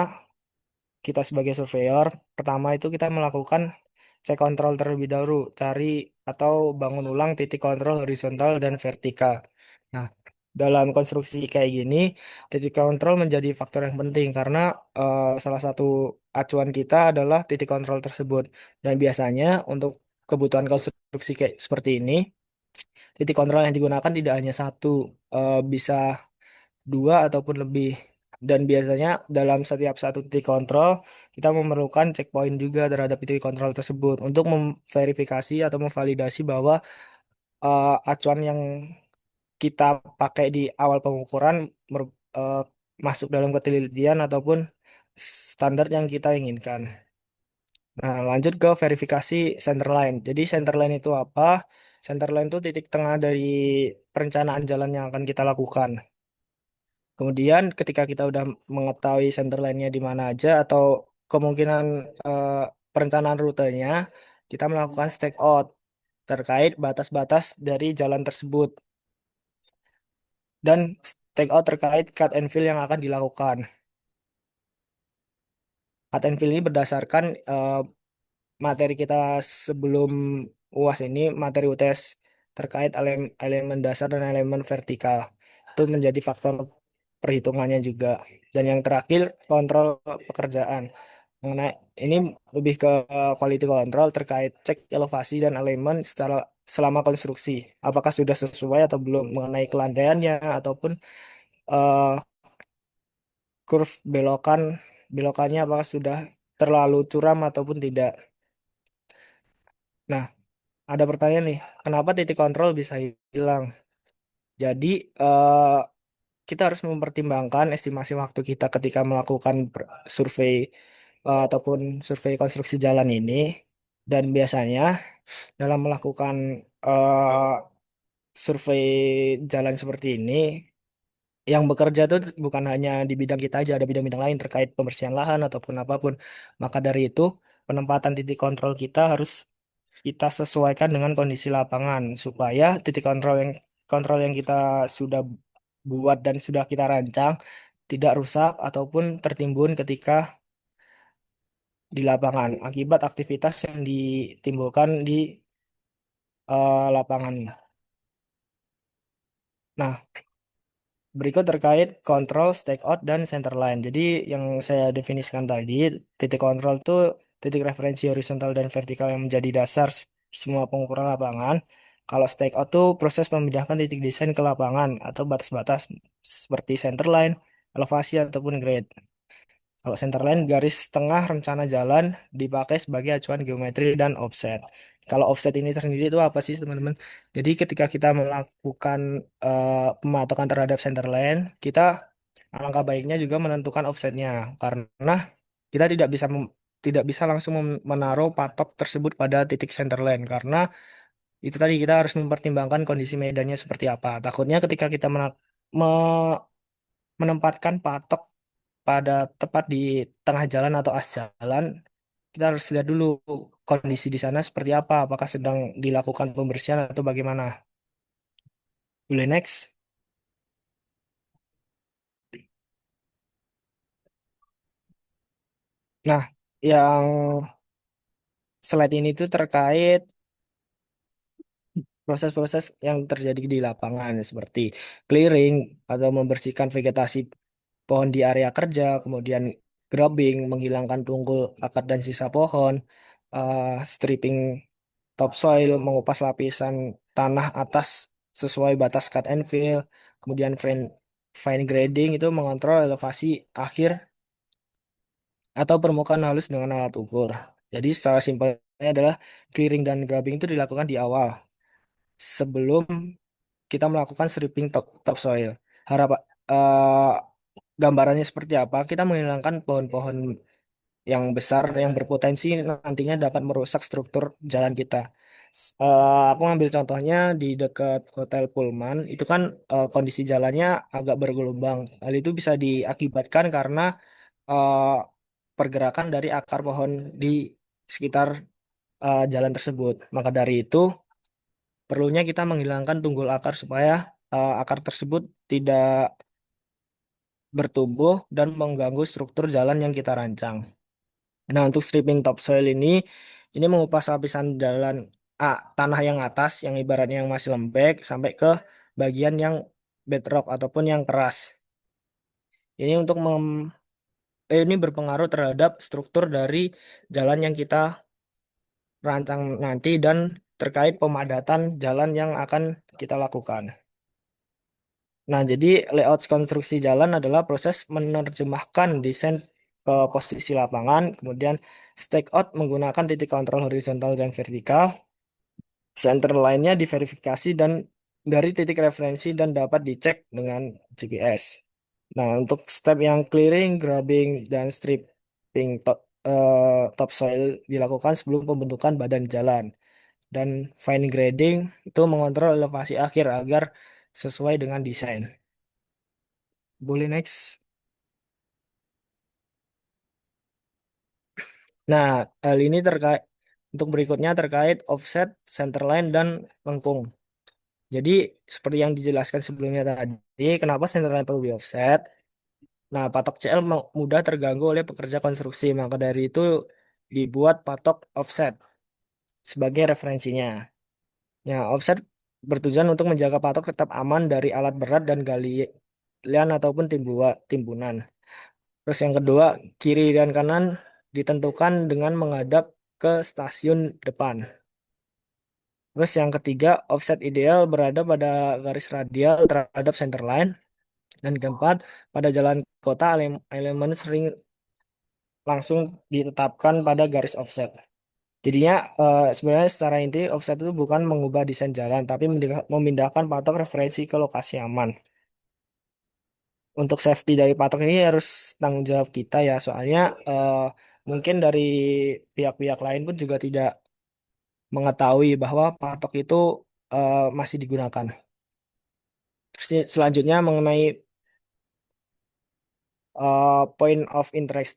kita sebagai surveyor, pertama itu kita melakukan cek kontrol terlebih dahulu, cari atau bangun ulang titik kontrol horizontal dan vertikal. Nah, dalam konstruksi kayak gini, titik kontrol menjadi faktor yang penting karena salah satu acuan kita adalah titik kontrol tersebut. Dan biasanya untuk kebutuhan konstruksi kayak seperti ini, titik kontrol yang digunakan tidak hanya satu, bisa dua ataupun lebih. Dan biasanya dalam setiap satu titik kontrol, kita memerlukan checkpoint juga terhadap titik kontrol tersebut untuk memverifikasi atau memvalidasi bahwa acuan yang kita pakai di awal pengukuran eh, masuk dalam ketelitian ataupun standar yang kita inginkan. Nah, lanjut ke verifikasi center line. Jadi center line itu apa? Center line itu titik tengah dari perencanaan jalan yang akan kita lakukan. Kemudian ketika kita udah mengetahui center line-nya di mana aja atau kemungkinan eh, perencanaan rutenya, kita melakukan stake out terkait batas-batas dari jalan tersebut dan stake out terkait cut and fill yang akan dilakukan. Cut and fill ini berdasarkan materi kita sebelum UAS ini, materi UTS terkait elemen dasar dan elemen vertikal. Itu menjadi faktor perhitungannya juga. Dan yang terakhir, kontrol pekerjaan. Mengenai ini lebih ke quality control terkait cek elevasi dan alignment secara selama konstruksi. Apakah sudah sesuai atau belum mengenai kelandaiannya ataupun eh, curve belokannya apakah sudah terlalu curam ataupun tidak. Nah, ada pertanyaan nih, kenapa titik kontrol bisa hilang? Jadi kita harus mempertimbangkan estimasi waktu kita ketika melakukan survei ataupun survei konstruksi jalan ini. Dan biasanya dalam melakukan eh, survei jalan seperti ini, yang bekerja itu bukan hanya di bidang kita aja, ada bidang-bidang lain terkait pembersihan lahan ataupun apapun. Maka dari itu, penempatan titik kontrol kita harus kita sesuaikan dengan kondisi lapangan supaya titik kontrol yang kita sudah buat dan sudah kita rancang tidak rusak ataupun tertimbun ketika di lapangan akibat aktivitas yang ditimbulkan di lapangan. Nah, berikut terkait kontrol, stakeout, dan center line. Jadi yang saya definisikan tadi, titik kontrol itu titik referensi horizontal dan vertikal yang menjadi dasar semua pengukuran lapangan. Kalau stakeout itu proses memindahkan titik desain ke lapangan atau batas-batas seperti center line, elevasi, ataupun grade. Kalau center line, garis tengah rencana jalan dipakai sebagai acuan geometri dan offset. Kalau offset ini sendiri itu apa sih, teman-teman? Jadi ketika kita melakukan pematokan terhadap center line, kita alangkah baiknya juga menentukan offsetnya karena kita tidak bisa langsung menaruh patok tersebut pada titik center line karena itu tadi kita harus mempertimbangkan kondisi medannya seperti apa. Takutnya ketika kita menempatkan patok pada tepat di tengah jalan atau as jalan, kita harus lihat dulu kondisi di sana seperti apa, apakah sedang dilakukan pembersihan atau bagaimana. Boleh next. Nah, yang slide ini tuh terkait proses-proses yang terjadi di lapangan seperti clearing atau membersihkan vegetasi pohon di area kerja, kemudian grubbing, menghilangkan tunggul, akar dan sisa pohon, stripping topsoil, mengupas lapisan tanah atas sesuai batas cut and fill, kemudian fine grading itu mengontrol elevasi akhir atau permukaan halus dengan alat ukur. Jadi secara simpelnya adalah clearing dan grubbing itu dilakukan di awal sebelum kita melakukan stripping topsoil. Harap eh, gambarannya seperti apa? Kita menghilangkan pohon-pohon yang besar yang berpotensi nantinya dapat merusak struktur jalan kita. Aku ngambil contohnya di dekat Hotel Pullman, itu kan kondisi jalannya agak bergelombang. Hal itu bisa diakibatkan karena eh, pergerakan dari akar pohon di sekitar jalan tersebut. Maka dari itu, perlunya kita menghilangkan tunggul akar supaya akar tersebut tidak bertumbuh dan mengganggu struktur jalan yang kita rancang. Nah, untuk stripping topsoil ini mengupas lapisan tanah yang atas, yang ibaratnya yang masih lembek, sampai ke bagian yang bedrock ataupun yang keras. Ini ini berpengaruh terhadap struktur dari jalan yang kita rancang nanti dan terkait pemadatan jalan yang akan kita lakukan. Nah, jadi layout konstruksi jalan adalah proses menerjemahkan desain ke posisi lapangan, kemudian stake out menggunakan titik kontrol horizontal dan vertikal, center line-nya diverifikasi dan dari titik referensi dan dapat dicek dengan GPS. Nah, untuk step yang clearing, grubbing, dan stripping topsoil dilakukan sebelum pembentukan badan jalan. Dan fine grading itu mengontrol elevasi akhir agar sesuai dengan desain. Boleh next. Nah, hal ini terkait untuk berikutnya terkait offset, centerline, dan lengkung. Jadi, seperti yang dijelaskan sebelumnya tadi, kenapa centerline perlu di offset? Nah, patok CL mudah terganggu oleh pekerja konstruksi, maka dari itu dibuat patok offset sebagai referensinya. Ya, offset bertujuan untuk menjaga patok tetap aman dari alat berat dan galian ataupun timbunan. Terus yang kedua, kiri dan kanan ditentukan dengan menghadap ke stasiun depan. Terus yang ketiga, offset ideal berada pada garis radial terhadap center line. Dan keempat, pada jalan kota elemen sering langsung ditetapkan pada garis offset. Jadinya sebenarnya secara inti offset itu bukan mengubah desain jalan, tapi memindahkan patok referensi ke lokasi aman. Untuk safety dari patok ini harus tanggung jawab kita ya, soalnya mungkin dari pihak-pihak lain pun juga tidak mengetahui bahwa patok itu masih digunakan. Terus selanjutnya mengenai point of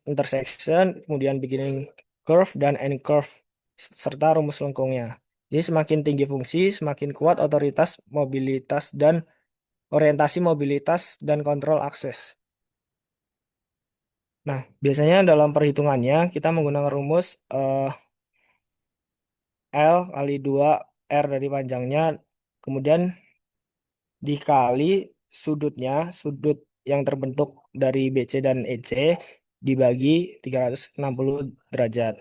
intersection, kemudian beginning curve dan end curve, serta rumus lengkungnya. Jadi semakin tinggi fungsi, semakin kuat otoritas mobilitas dan orientasi mobilitas dan kontrol akses. Nah, biasanya dalam perhitungannya kita menggunakan rumus L kali 2 R dari panjangnya, kemudian dikali sudut yang terbentuk dari BC dan EC dibagi 360 derajat.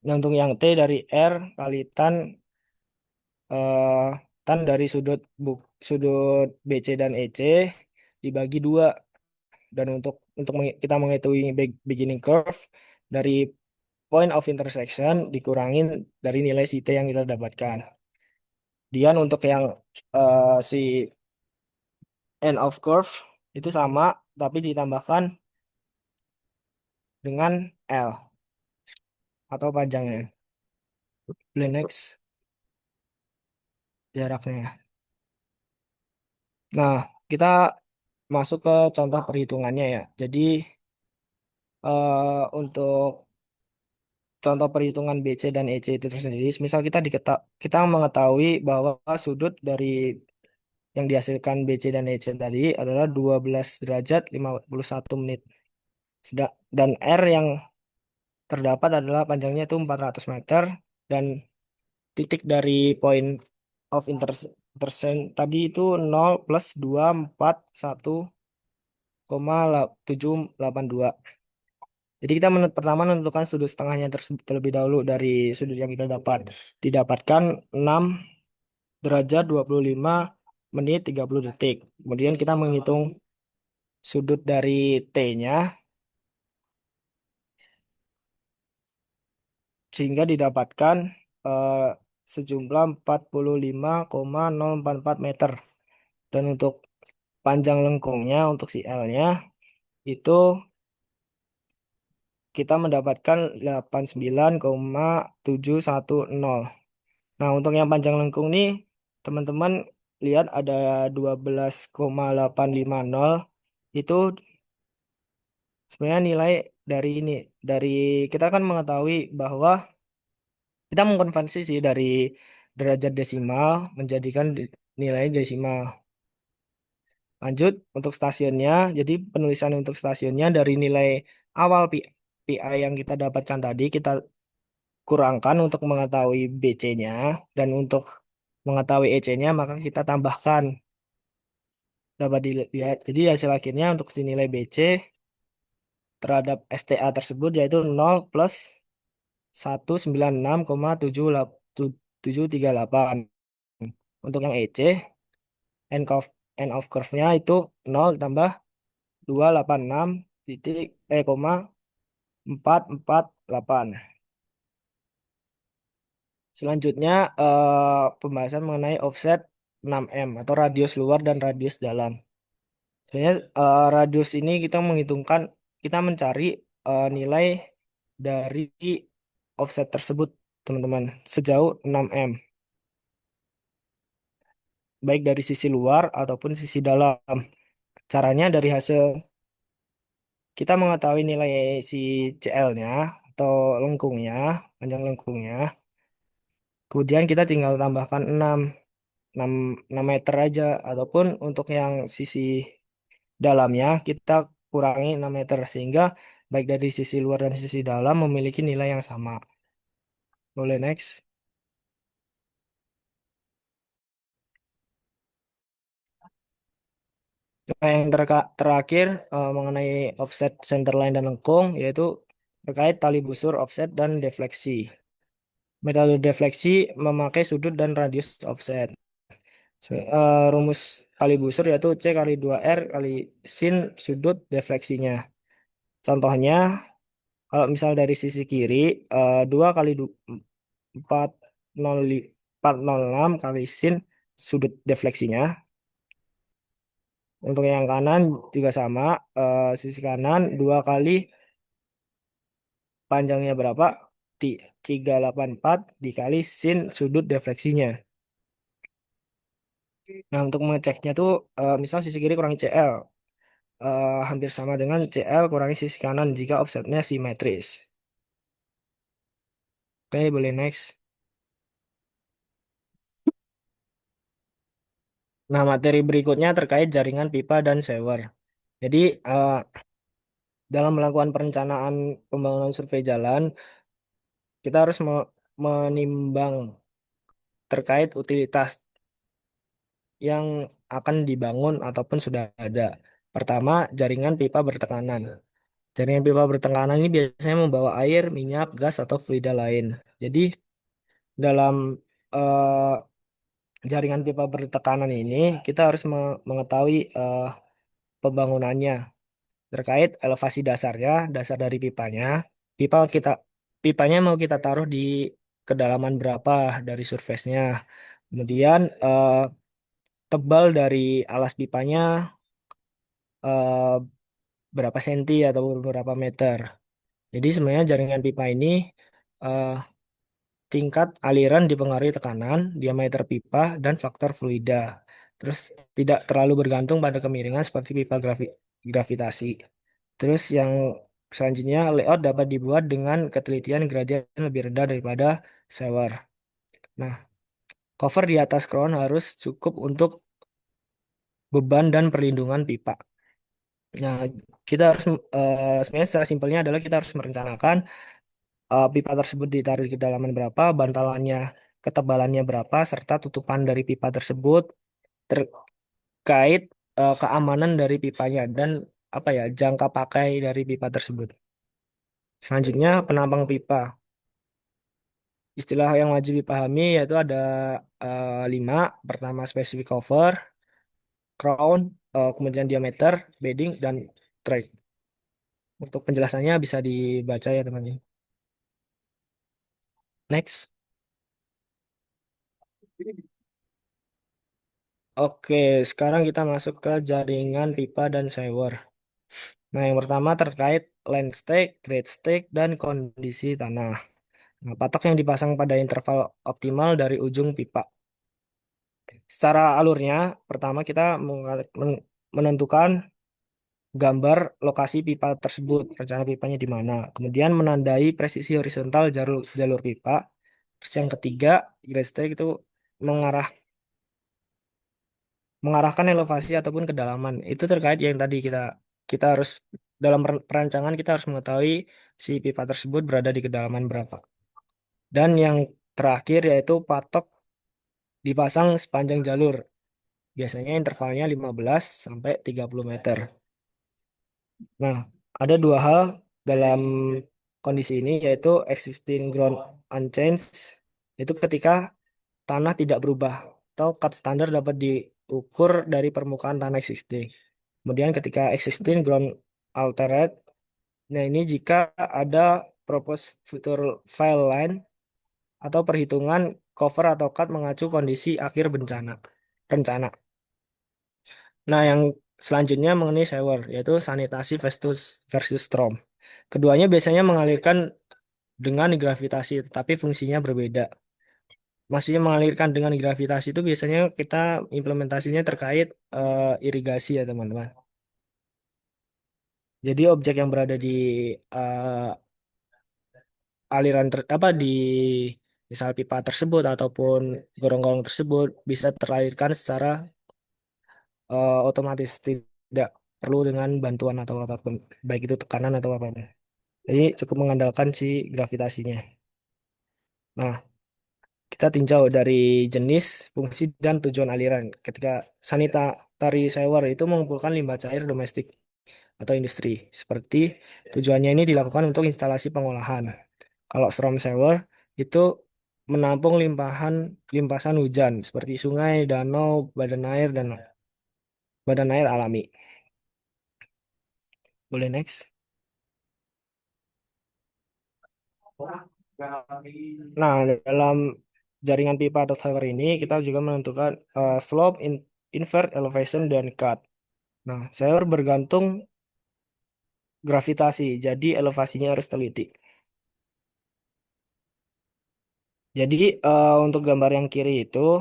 Nah, untuk yang T dari R kali eh, tan dari sudut BC dan EC dibagi 2. Dan untuk kita menghitung beginning curve dari point of intersection dikurangin dari nilai si T yang kita dapatkan. Kemudian untuk yang si end of curve itu sama tapi ditambahkan dengan L atau panjangnya. Boleh next jaraknya. Nah, kita masuk ke contoh perhitungannya ya. Jadi untuk contoh perhitungan BC dan EC itu tersendiri, misal kita mengetahui bahwa sudut dari yang dihasilkan BC dan EC tadi adalah 12 derajat 51 menit. Dan R yang terdapat adalah panjangnya itu 400 meter dan titik dari poin of intercept tadi itu 0 plus 241,782. Jadi kita pertama menentukan sudut setengahnya terlebih dahulu dari sudut yang kita dapat. Didapatkan 6 derajat 25 menit 30 detik. Kemudian kita menghitung sudut dari T-nya sehingga didapatkan eh, sejumlah 45,044 meter. Dan untuk panjang lengkungnya untuk si L-nya itu kita mendapatkan 89,710. Nah, untuk yang panjang lengkung nih, teman-teman lihat ada 12,850 itu sebenarnya nilai dari ini. Dari kita kan mengetahui bahwa kita mengkonversi sih dari derajat desimal menjadikan nilai desimal. Lanjut untuk stasiunnya, jadi penulisan untuk stasiunnya dari nilai awal PI yang kita dapatkan tadi kita kurangkan untuk mengetahui BC-nya dan untuk mengetahui EC-nya maka kita tambahkan dapat dilihat. Jadi hasil akhirnya untuk si nilai BC terhadap STA tersebut yaitu 0 plus 196,738. Untuk yang EC, end of curve-nya itu 0 tambah 286 titik koma 448. Selanjutnya pembahasan mengenai offset 6M atau radius luar dan radius dalam. Sebenarnya radius ini kita menghitungkan, kita mencari nilai dari offset tersebut, teman-teman, sejauh 6M, baik dari sisi luar ataupun sisi dalam. Caranya dari hasil kita mengetahui nilai si CL-nya atau lengkungnya, panjang lengkungnya. Kemudian kita tinggal tambahkan 6 6 meter aja ataupun untuk yang sisi dalamnya kita kurangi 6 meter sehingga baik dari sisi luar dan sisi dalam memiliki nilai yang sama. Boleh next. Nah, yang terakhir mengenai offset centerline dan lengkung yaitu terkait tali busur offset dan defleksi. Metode defleksi memakai sudut dan radius offset. Rumus tali busur yaitu C kali 2R kali sin sudut defleksinya. Contohnya, kalau misal dari sisi kiri, 2 kali 406 kali sin sudut defleksinya. Untuk yang kanan juga sama, sisi kanan 2 kali panjangnya berapa? 384 dikali sin sudut defleksinya. Nah, untuk mengeceknya tuh, misal sisi kiri kurangi CL, hampir sama dengan CL kurangi sisi kanan jika offsetnya simetris. Oke, boleh next. Nah, materi berikutnya terkait jaringan pipa dan sewer. Jadi, dalam melakukan perencanaan pembangunan survei jalan, kita harus menimbang terkait utilitas yang akan dibangun ataupun sudah ada. Pertama, jaringan pipa bertekanan. Jaringan pipa bertekanan ini biasanya membawa air, minyak, gas, atau fluida lain. Jadi, dalam eh, jaringan pipa bertekanan ini, kita harus mengetahui pembangunannya terkait elevasi dasarnya, dasar dari pipanya. Pipa kita pipanya mau kita taruh di kedalaman berapa dari surface-nya. Kemudian tebal dari alas pipanya eh, berapa senti atau berapa meter. Jadi sebenarnya jaringan pipa ini eh, tingkat aliran dipengaruhi tekanan, diameter pipa, dan faktor fluida. Terus tidak terlalu bergantung pada kemiringan seperti pipa gravitasi. Terus yang selanjutnya layout dapat dibuat dengan ketelitian gradien lebih rendah daripada shower. Nah, cover di atas crown harus cukup untuk beban dan perlindungan pipa. Nah, kita harus sebenarnya secara simpelnya adalah kita harus merencanakan pipa tersebut ditaruh di kedalaman berapa, bantalannya ketebalannya berapa, serta tutupan dari pipa tersebut terkait keamanan dari pipanya dan apa ya, jangka pakai dari pipa tersebut. Selanjutnya, penampang pipa. Istilah yang wajib dipahami yaitu ada 5. Pertama, specific cover, crown, kemudian diameter, bedding, dan track. Untuk penjelasannya bisa dibaca ya teman-teman. Next. Oke, sekarang kita masuk ke jaringan pipa dan shower. Nah, yang pertama terkait land stake, grade stake, dan kondisi tanah. Nah, patok yang dipasang pada interval optimal dari ujung pipa. Secara alurnya, pertama kita menentukan gambar lokasi pipa tersebut, rencana pipanya di mana. Kemudian menandai presisi horizontal jalur jalur pipa. Terus yang ketiga, grade stake itu mengarah mengarahkan elevasi ataupun kedalaman. Itu terkait yang tadi kita kita harus dalam perancangan kita harus mengetahui si pipa tersebut berada di kedalaman berapa. Dan yang terakhir yaitu patok dipasang sepanjang jalur. Biasanya intervalnya 15 sampai 30 meter. Nah, ada dua hal dalam kondisi ini yaitu existing ground unchanged, itu ketika tanah tidak berubah atau cut standar dapat diukur dari permukaan tanah existing. Kemudian ketika existing ground altered, nah ini jika ada proposed future file line atau perhitungan cover atau cut mengacu kondisi akhir rencana. Nah, yang selanjutnya mengenai shower, yaitu sanitasi versus storm. Keduanya biasanya mengalirkan dengan gravitasi, tetapi fungsinya berbeda. Maksudnya mengalirkan dengan gravitasi itu biasanya kita implementasinya terkait irigasi ya teman-teman. Jadi objek yang berada di eh, aliran apa di misal pipa tersebut ataupun gorong-gorong tersebut bisa teralirkan secara otomatis, tidak perlu dengan bantuan atau apapun, baik itu tekanan atau apa. Jadi cukup mengandalkan si gravitasinya. Nah, kita tinjau dari jenis, fungsi, dan tujuan aliran. Ketika sanitary shower itu mengumpulkan limbah cair domestik atau industri. Seperti tujuannya ini dilakukan untuk instalasi pengolahan. Kalau storm shower itu menampung limpasan hujan seperti sungai, danau, dan badan air alami. Boleh next. Nah, dalam jaringan pipa atau shower ini kita juga menentukan slope, invert, elevation, dan cut. Nah, shower bergantung gravitasi, jadi elevasinya harus teliti. Jadi untuk gambar yang kiri itu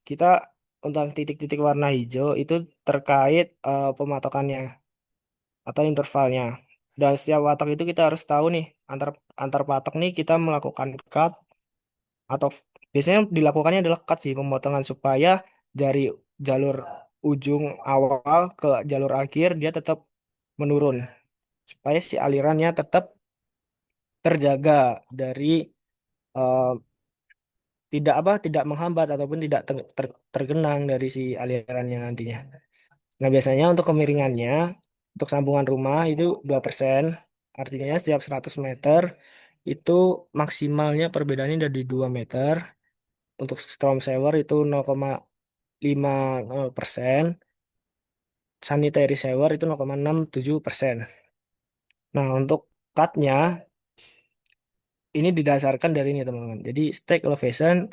kita untuk titik-titik warna hijau itu terkait pematokannya atau intervalnya. Dan setiap patok itu kita harus tahu nih antar antar patok nih kita melakukan cut atau biasanya dilakukannya adalah cut sih, pemotongan supaya dari jalur ujung awal ke jalur akhir dia tetap menurun supaya si alirannya tetap terjaga dari eh, tidak menghambat ataupun tidak tergenang dari si alirannya nantinya. Nah, biasanya untuk kemiringannya untuk sambungan rumah itu 2%. Artinya setiap 100 meter itu maksimalnya perbedaannya dari 2 meter. Untuk storm shower itu 0,50%, sanitary shower itu 0,67%. Nah, untuk cut-nya ini didasarkan dari ini teman-teman. Jadi stack elevation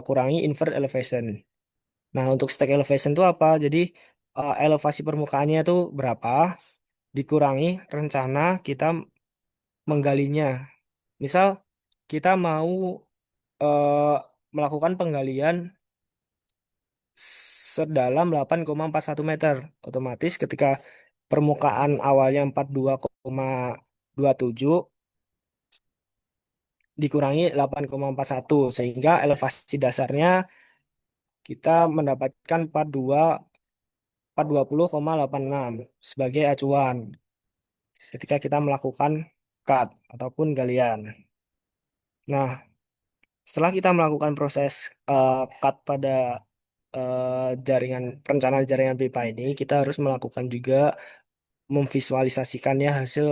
kurangi invert elevation. Nah, untuk stack elevation itu apa? Jadi elevasi permukaannya itu berapa dikurangi rencana kita menggalinya. Misal kita mau eh, melakukan penggalian sedalam 8,41 meter. Otomatis ketika permukaan awalnya 42,27 dikurangi 8,41 sehingga elevasi dasarnya kita mendapatkan 420,86 sebagai acuan ketika kita melakukan cut ataupun galian. Nah, Setelah kita melakukan proses cut pada jaringan perencanaan jaringan pipa ini, kita harus melakukan juga memvisualisasikannya hasil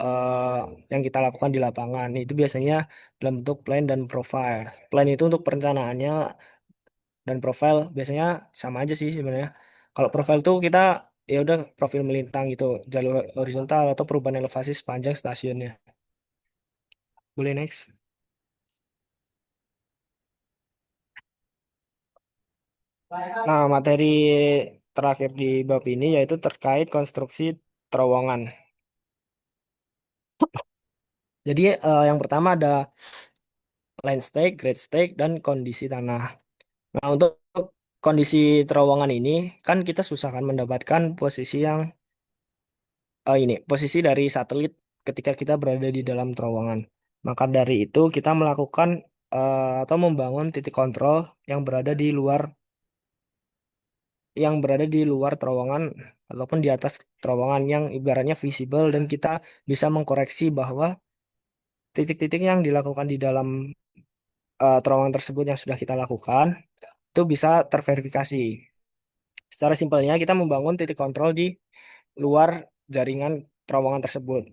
eh, yang kita lakukan di lapangan. Itu biasanya dalam bentuk plan dan profile. Plan itu untuk perencanaannya dan profile biasanya sama aja sih sebenarnya. Kalau profile tuh kita ya udah profil melintang gitu, jalur horizontal atau perubahan elevasi sepanjang stasiunnya. Boleh next. Nah, materi terakhir di bab ini yaitu terkait konstruksi terowongan. Jadi yang pertama ada land stake, grade stake, dan kondisi tanah. Nah, untuk kondisi terowongan ini kan kita susah kan mendapatkan posisi yang posisi dari satelit ketika kita berada di dalam terowongan. Maka dari itu kita melakukan atau membangun titik kontrol yang berada di luar terowongan ataupun di atas terowongan yang ibaratnya visible dan kita bisa mengkoreksi bahwa titik-titik yang dilakukan di dalam terowongan tersebut yang sudah kita lakukan itu bisa terverifikasi. Secara simpelnya kita membangun titik kontrol di luar jaringan terowongan tersebut.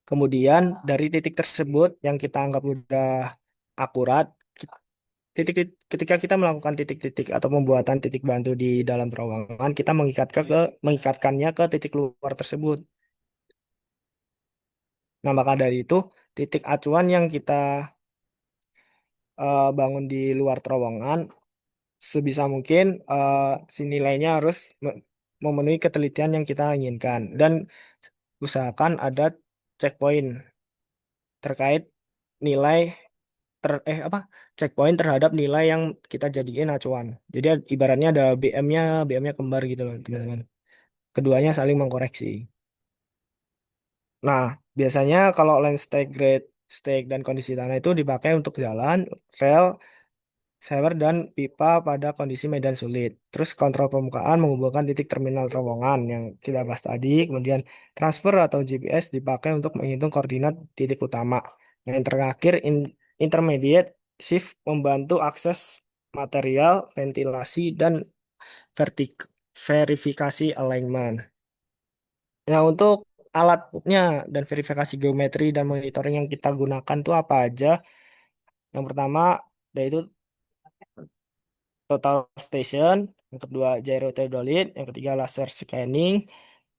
Kemudian dari titik tersebut yang kita anggap sudah akurat, ketika kita melakukan titik-titik atau pembuatan titik bantu di dalam terowongan, kita mengikatkannya ke titik luar tersebut. Nah, maka dari itu titik acuan yang kita bangun di luar terowongan sebisa mungkin si nilainya harus memenuhi ketelitian yang kita inginkan dan usahakan ada checkpoint terkait nilai apa checkpoint terhadap nilai yang kita jadiin acuan. Jadi ibaratnya ada BM-nya kembar gitu loh, teman-teman. Keduanya saling mengkoreksi. Nah, biasanya kalau land stake, grade stake, dan kondisi tanah itu dipakai untuk jalan, rel, sewer, dan pipa pada kondisi medan sulit. Terus kontrol permukaan menghubungkan titik terminal terowongan yang kita bahas tadi. Kemudian transfer atau GPS dipakai untuk menghitung koordinat titik utama. Yang terakhir, intermediate shift membantu akses material, ventilasi, dan vertik- verifikasi alignment. Nah, untuk alatnya dan verifikasi geometri dan monitoring yang kita gunakan tuh apa aja? Yang pertama, yaitu total station, yang kedua gyro theodolite, yang ketiga laser scanning,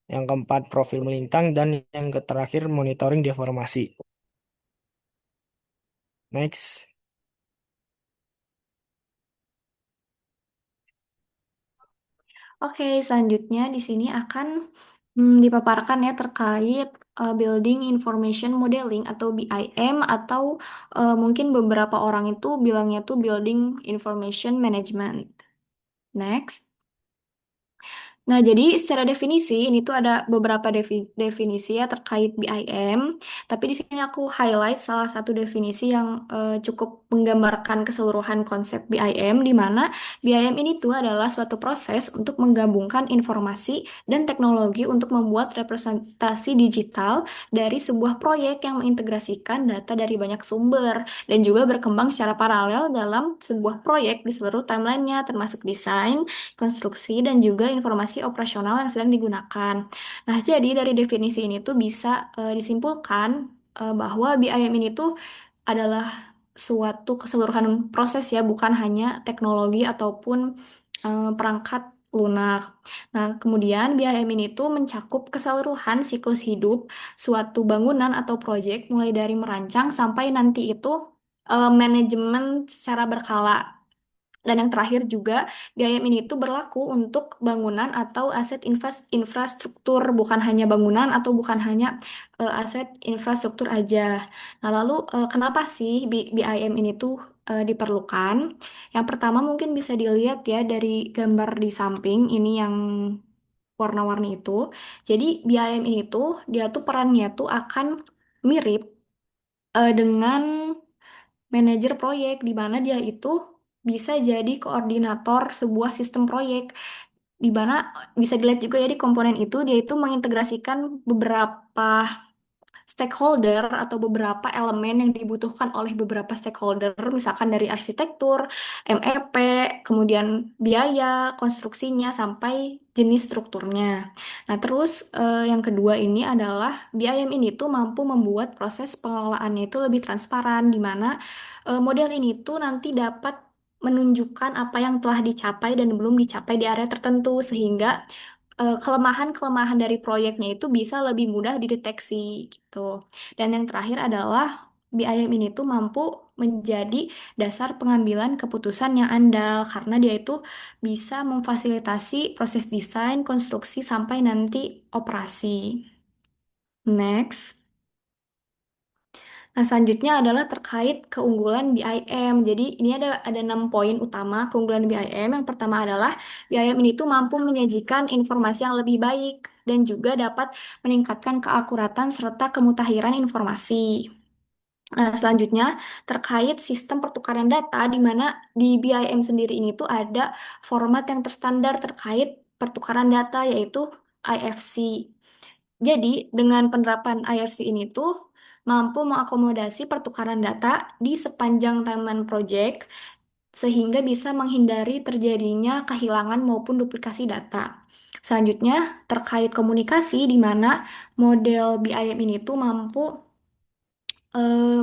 yang keempat profil melintang, dan yang terakhir monitoring deformasi. Next. Oke, selanjutnya di sini akan dipaparkan ya terkait Building Information Modeling atau BIM atau mungkin beberapa orang itu bilangnya tuh Building Information Management. Next. Nah, jadi secara definisi ini tuh ada beberapa definisi ya terkait BIM. Tapi di sini aku highlight salah satu definisi yang cukup menggambarkan keseluruhan konsep BIM, di mana BIM ini tuh adalah suatu proses untuk menggabungkan informasi dan teknologi untuk membuat representasi digital dari sebuah proyek yang mengintegrasikan data dari banyak sumber dan juga berkembang secara paralel dalam sebuah proyek di seluruh timelinenya, termasuk desain, konstruksi, dan juga informasi operasional yang sedang digunakan. Nah, jadi dari definisi ini tuh bisa disimpulkan bahwa BIM ini tuh adalah suatu keseluruhan proses ya, bukan hanya teknologi ataupun perangkat lunak. Nah, kemudian BIM ini tuh mencakup keseluruhan siklus hidup suatu bangunan atau proyek mulai dari merancang sampai nanti itu manajemen secara berkala. Dan yang terakhir juga, biaya ini itu berlaku untuk bangunan atau aset infrastruktur, bukan hanya bangunan atau bukan hanya aset infrastruktur aja. Nah, lalu kenapa sih BIM ini tuh diperlukan? Yang pertama mungkin bisa dilihat ya dari gambar di samping ini yang warna-warni itu. Jadi BIM ini tuh dia tuh perannya tuh akan mirip dengan manajer proyek di mana dia itu bisa jadi koordinator sebuah sistem proyek di mana bisa dilihat juga ya di komponen itu dia itu mengintegrasikan beberapa stakeholder atau beberapa elemen yang dibutuhkan oleh beberapa stakeholder, misalkan dari arsitektur, MEP, kemudian biaya, konstruksinya, sampai jenis strukturnya. Nah, terus yang kedua ini adalah BIM ini tuh mampu membuat proses pengelolaannya itu lebih transparan, di mana model ini tuh nanti dapat menunjukkan apa yang telah dicapai dan belum dicapai di area tertentu, sehingga kelemahan-kelemahan dari proyeknya itu bisa lebih mudah dideteksi gitu. Dan yang terakhir adalah BIM ini tuh mampu menjadi dasar pengambilan keputusan yang andal karena dia itu bisa memfasilitasi proses desain, konstruksi sampai nanti operasi. Next. Nah, selanjutnya adalah terkait keunggulan BIM. Jadi, ini ada 6 poin utama keunggulan BIM. Yang pertama adalah BIM ini tuh mampu menyajikan informasi yang lebih baik dan juga dapat meningkatkan keakuratan serta kemutahiran informasi. Nah, selanjutnya terkait sistem pertukaran data di mana di BIM sendiri ini tuh ada format yang terstandar terkait pertukaran data yaitu IFC. Jadi, dengan penerapan IFC ini tuh mampu mengakomodasi pertukaran data di sepanjang timeline project sehingga bisa menghindari terjadinya kehilangan maupun duplikasi data. Selanjutnya, terkait komunikasi di mana model BIM ini tuh mampu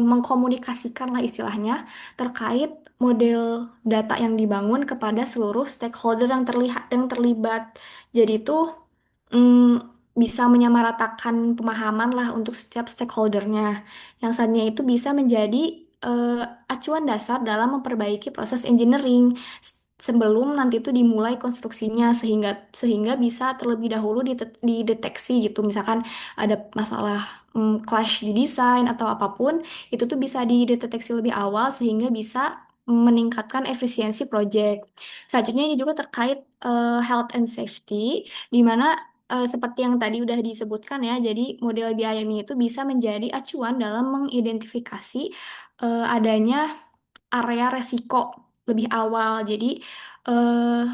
mengkomunikasikan lah istilahnya terkait model data yang dibangun kepada seluruh stakeholder yang terlibat. Jadi itu bisa menyamaratakan pemahaman lah untuk setiap stakeholdernya. Yang selanjutnya itu bisa menjadi eh, acuan dasar dalam memperbaiki proses engineering sebelum nanti itu dimulai konstruksinya sehingga sehingga bisa terlebih dahulu dideteksi gitu. Misalkan ada masalah clash di desain atau apapun, itu tuh bisa dideteksi lebih awal sehingga bisa meningkatkan efisiensi project. Selanjutnya ini juga terkait health and safety, di mana seperti yang tadi udah disebutkan ya, jadi model BIM itu bisa menjadi acuan dalam mengidentifikasi adanya area resiko lebih awal. Jadi eh,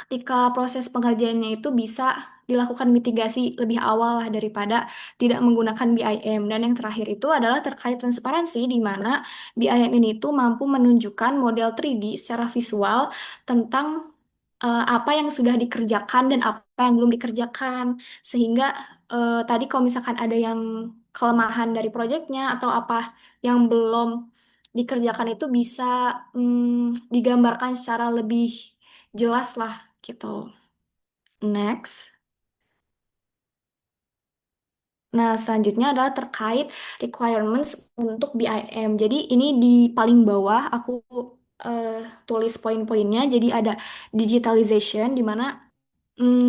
ketika proses pengerjaannya itu bisa dilakukan mitigasi lebih awal lah daripada tidak menggunakan BIM. Dan yang terakhir itu adalah terkait transparansi, di mana BIM ini tuh mampu menunjukkan model 3D secara visual tentang apa yang sudah dikerjakan dan apa yang belum dikerjakan. Sehingga tadi kalau misalkan ada yang kelemahan dari proyeknya atau apa yang belum dikerjakan itu bisa digambarkan secara lebih jelas lah gitu. Next. Nah, selanjutnya adalah terkait requirements untuk BIM. Jadi ini di paling bawah aku eh, tulis poin-poinnya. Jadi ada digitalization di mana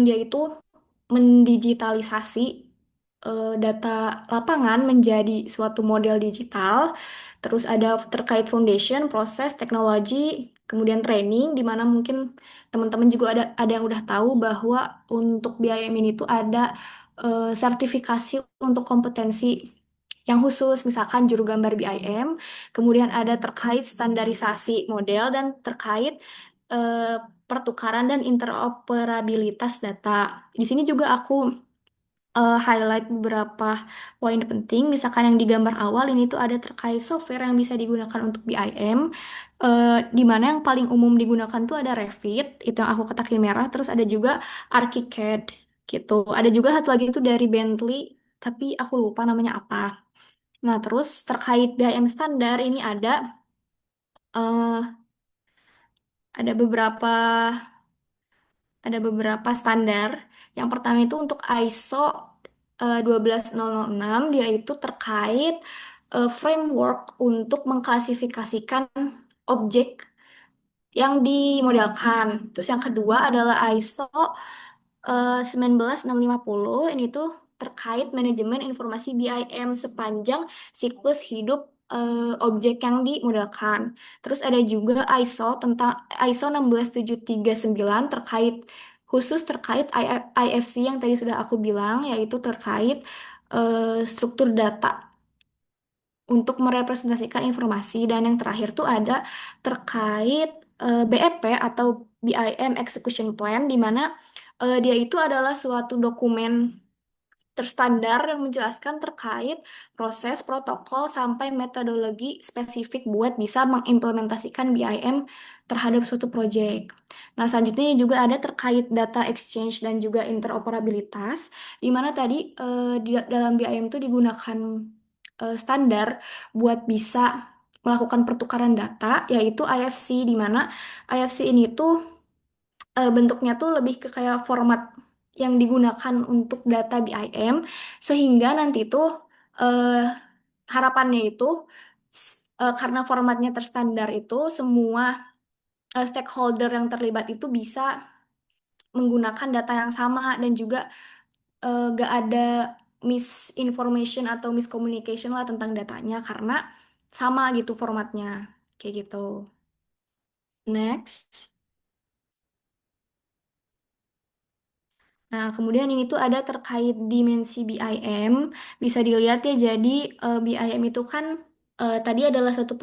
dia itu mendigitalisasi data lapangan menjadi suatu model digital. Terus ada terkait foundation, proses, teknologi, kemudian training, di mana mungkin teman-teman juga ada yang udah tahu bahwa untuk BIM ini tuh ada sertifikasi untuk kompetensi yang khusus, misalkan juru gambar BIM, kemudian ada terkait standarisasi model dan terkait eh, pertukaran dan interoperabilitas data. Di sini juga aku highlight beberapa poin penting. Misalkan yang di gambar awal ini tuh ada terkait software yang bisa digunakan untuk BIM, di mana yang paling umum digunakan tuh ada Revit, itu yang aku ketakin merah. Terus ada juga ArchiCAD gitu. Ada juga satu lagi itu dari Bentley, tapi aku lupa namanya apa. Nah, terus terkait BIM standar ini eh, ada beberapa standar. Yang pertama itu untuk ISO 12006, dia itu terkait framework untuk mengklasifikasikan objek yang dimodelkan. Terus yang kedua adalah ISO 19650. Ini tuh terkait manajemen informasi BIM sepanjang siklus hidup objek yang dimodelkan. Terus ada juga ISO 16739 terkait IFC yang tadi sudah aku bilang, yaitu terkait struktur data untuk merepresentasikan informasi. Dan yang terakhir tuh ada terkait BEP atau BIM Execution Plan, di mana dia itu adalah suatu dokumen terstandar yang menjelaskan terkait proses, protokol, sampai metodologi spesifik buat bisa mengimplementasikan BIM terhadap suatu proyek. Nah, selanjutnya juga ada terkait data exchange dan juga interoperabilitas, di mana tadi dalam BIM itu digunakan standar buat bisa melakukan pertukaran data, yaitu IFC, di mana IFC ini tuh bentuknya tuh lebih ke kayak format yang digunakan untuk data BIM, sehingga nanti tuh eh, harapannya itu karena formatnya terstandar itu semua stakeholder yang terlibat itu bisa menggunakan data yang sama, dan juga gak ada misinformation atau miscommunication lah tentang datanya karena sama gitu formatnya, kayak gitu. Next. Nah, kemudian ini tuh ada terkait dimensi BIM. Bisa dilihat ya, jadi BIM itu kan tadi adalah suatu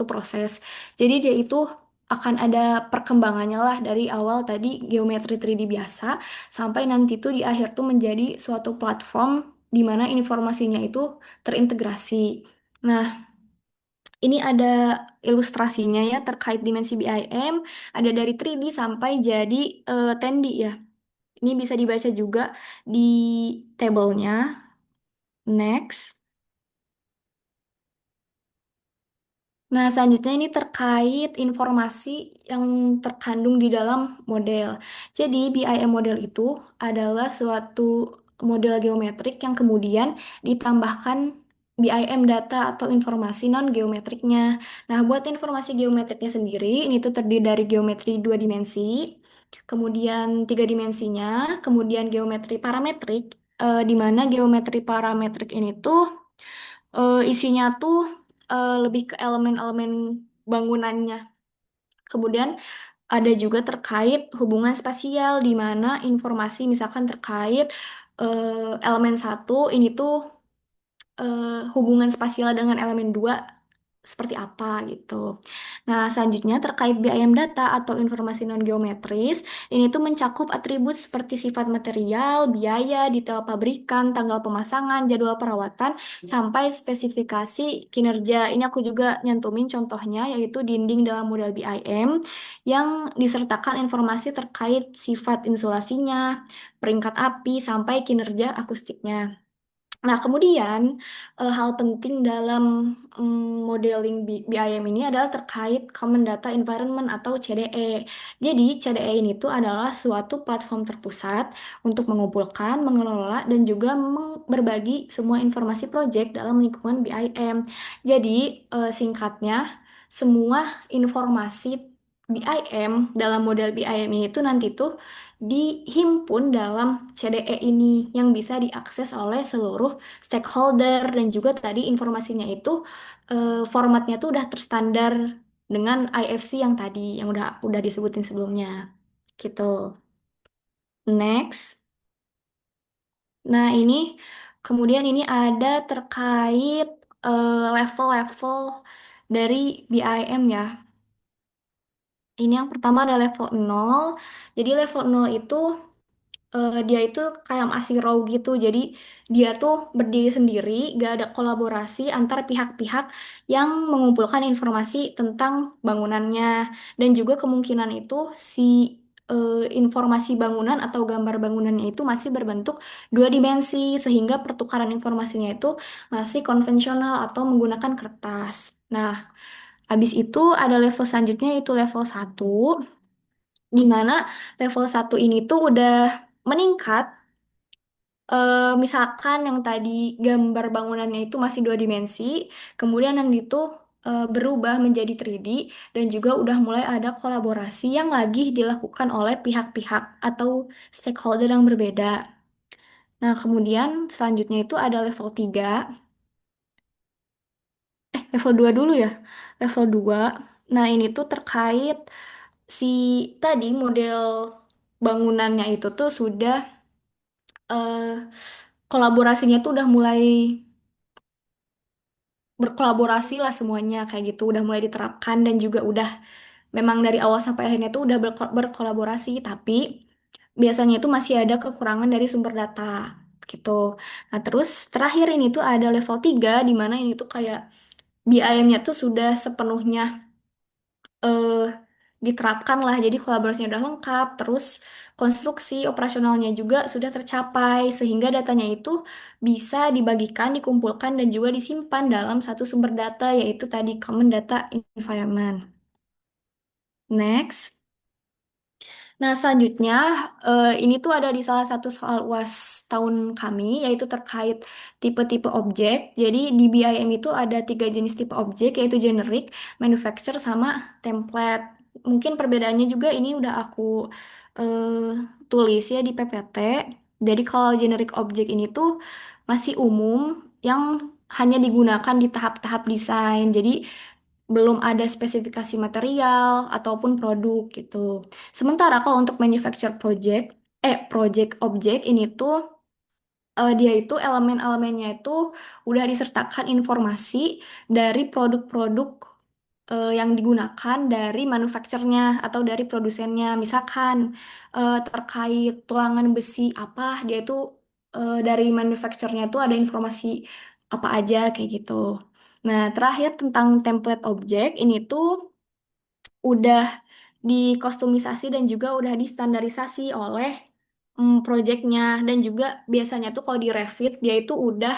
proses. Jadi dia itu akan ada perkembangannya lah dari awal tadi geometri 3D biasa sampai nanti tuh di akhir tuh menjadi suatu platform di mana informasinya itu terintegrasi. Nah, ini ada ilustrasinya ya terkait dimensi BIM, ada dari 3D sampai jadi 10D ya. Ini bisa dibaca juga di tabelnya. Next. Nah, selanjutnya ini terkait informasi yang terkandung di dalam model. Jadi, BIM model itu adalah suatu model geometrik yang kemudian ditambahkan BIM data atau informasi non-geometriknya. Nah, buat informasi geometriknya sendiri, ini tuh terdiri dari geometri dua dimensi, kemudian tiga dimensinya, kemudian geometri parametrik, di mana geometri parametrik ini tuh isinya tuh lebih ke elemen-elemen bangunannya. Kemudian ada juga terkait hubungan spasial di mana informasi misalkan terkait elemen satu ini tuh hubungan spasial dengan elemen 2 seperti apa gitu. Nah, selanjutnya terkait BIM data atau informasi non-geometris, ini tuh mencakup atribut seperti sifat material, biaya, detail pabrikan, tanggal pemasangan, jadwal perawatan, sampai spesifikasi kinerja. Ini aku juga nyantumin contohnya, yaitu dinding dalam model BIM yang disertakan informasi terkait sifat insulasinya, peringkat api, sampai kinerja akustiknya. Nah, kemudian hal penting dalam modeling BIM ini adalah terkait Common Data Environment atau CDE. Jadi, CDE ini tuh adalah suatu platform terpusat untuk mengumpulkan, mengelola, dan juga berbagi semua informasi proyek dalam lingkungan BIM. Jadi, singkatnya, semua informasi BIM dalam model BIM ini tuh nanti tuh dihimpun dalam CDE ini yang bisa diakses oleh seluruh stakeholder, dan juga tadi informasinya itu formatnya tuh udah terstandar dengan IFC yang tadi yang udah disebutin sebelumnya gitu. Next. Nah, ini kemudian ini ada terkait level-level dari BIM ya. Ini yang pertama ada level 0. Jadi level 0 itu dia itu kayak masih raw gitu. Jadi dia tuh berdiri sendiri, gak ada kolaborasi antar pihak-pihak yang mengumpulkan informasi tentang bangunannya. Dan juga kemungkinan itu si informasi bangunan atau gambar bangunannya itu masih berbentuk dua dimensi, sehingga pertukaran informasinya itu masih konvensional atau menggunakan kertas. Nah, habis itu ada level selanjutnya, itu level satu, di mana level satu ini tuh udah meningkat. Misalkan yang tadi gambar bangunannya itu masih dua dimensi, kemudian nanti itu berubah menjadi 3D, dan juga udah mulai ada kolaborasi yang lagi dilakukan oleh pihak-pihak atau stakeholder yang berbeda. Nah, kemudian selanjutnya itu ada level 3, level 2 dulu ya. Level 2. Nah, ini tuh terkait si tadi model bangunannya itu tuh sudah eh, kolaborasinya tuh udah mulai berkolaborasi lah semuanya kayak gitu, udah mulai diterapkan, dan juga udah memang dari awal sampai akhirnya tuh udah berkolaborasi, tapi biasanya itu masih ada kekurangan dari sumber data. gitu. Nah, terus terakhir ini tuh ada level 3 di mana ini tuh kayak BIM-nya tuh sudah sepenuhnya eh, diterapkan lah. Jadi kolaborasinya udah lengkap, terus konstruksi operasionalnya juga sudah tercapai sehingga datanya itu bisa dibagikan, dikumpulkan dan juga disimpan dalam satu sumber data yaitu tadi Common Data Environment. Next. Nah, selanjutnya ini tuh ada di salah satu soal UAS tahun kami, yaitu terkait tipe-tipe objek. Jadi di BIM itu ada tiga jenis tipe objek, yaitu generic, manufacture, sama template. Mungkin perbedaannya juga ini udah aku tulis ya di PPT. Jadi kalau generic objek ini tuh masih umum, yang hanya digunakan di tahap-tahap desain. Jadi belum ada spesifikasi material ataupun produk gitu. Sementara kalau untuk manufacture project object ini tuh dia itu elemen-elemennya itu udah disertakan informasi dari produk-produk yang digunakan dari manufakturnya atau dari produsennya. Misalkan terkait tulangan besi apa, dia itu dari manufakturnya tuh ada informasi apa aja kayak gitu. Nah, terakhir tentang template object ini tuh udah dikostumisasi dan juga udah distandarisasi oleh projectnya dan juga biasanya tuh kalau di Revit dia itu udah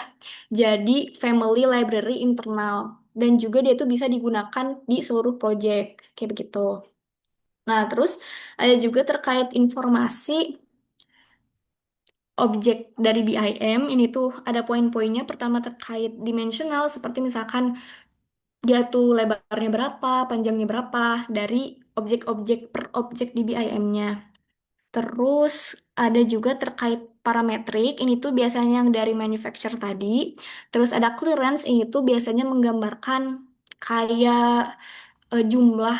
jadi family library internal dan juga dia itu bisa digunakan di seluruh project kayak begitu. Nah, terus ada juga terkait informasi objek dari BIM ini tuh ada poin-poinnya. Pertama terkait dimensional seperti misalkan dia tuh lebarnya berapa, panjangnya berapa dari objek-objek per objek di BIM-nya. Terus ada juga terkait parametrik, ini tuh biasanya yang dari manufacturer tadi. Terus ada clearance, ini tuh biasanya menggambarkan kayak jumlah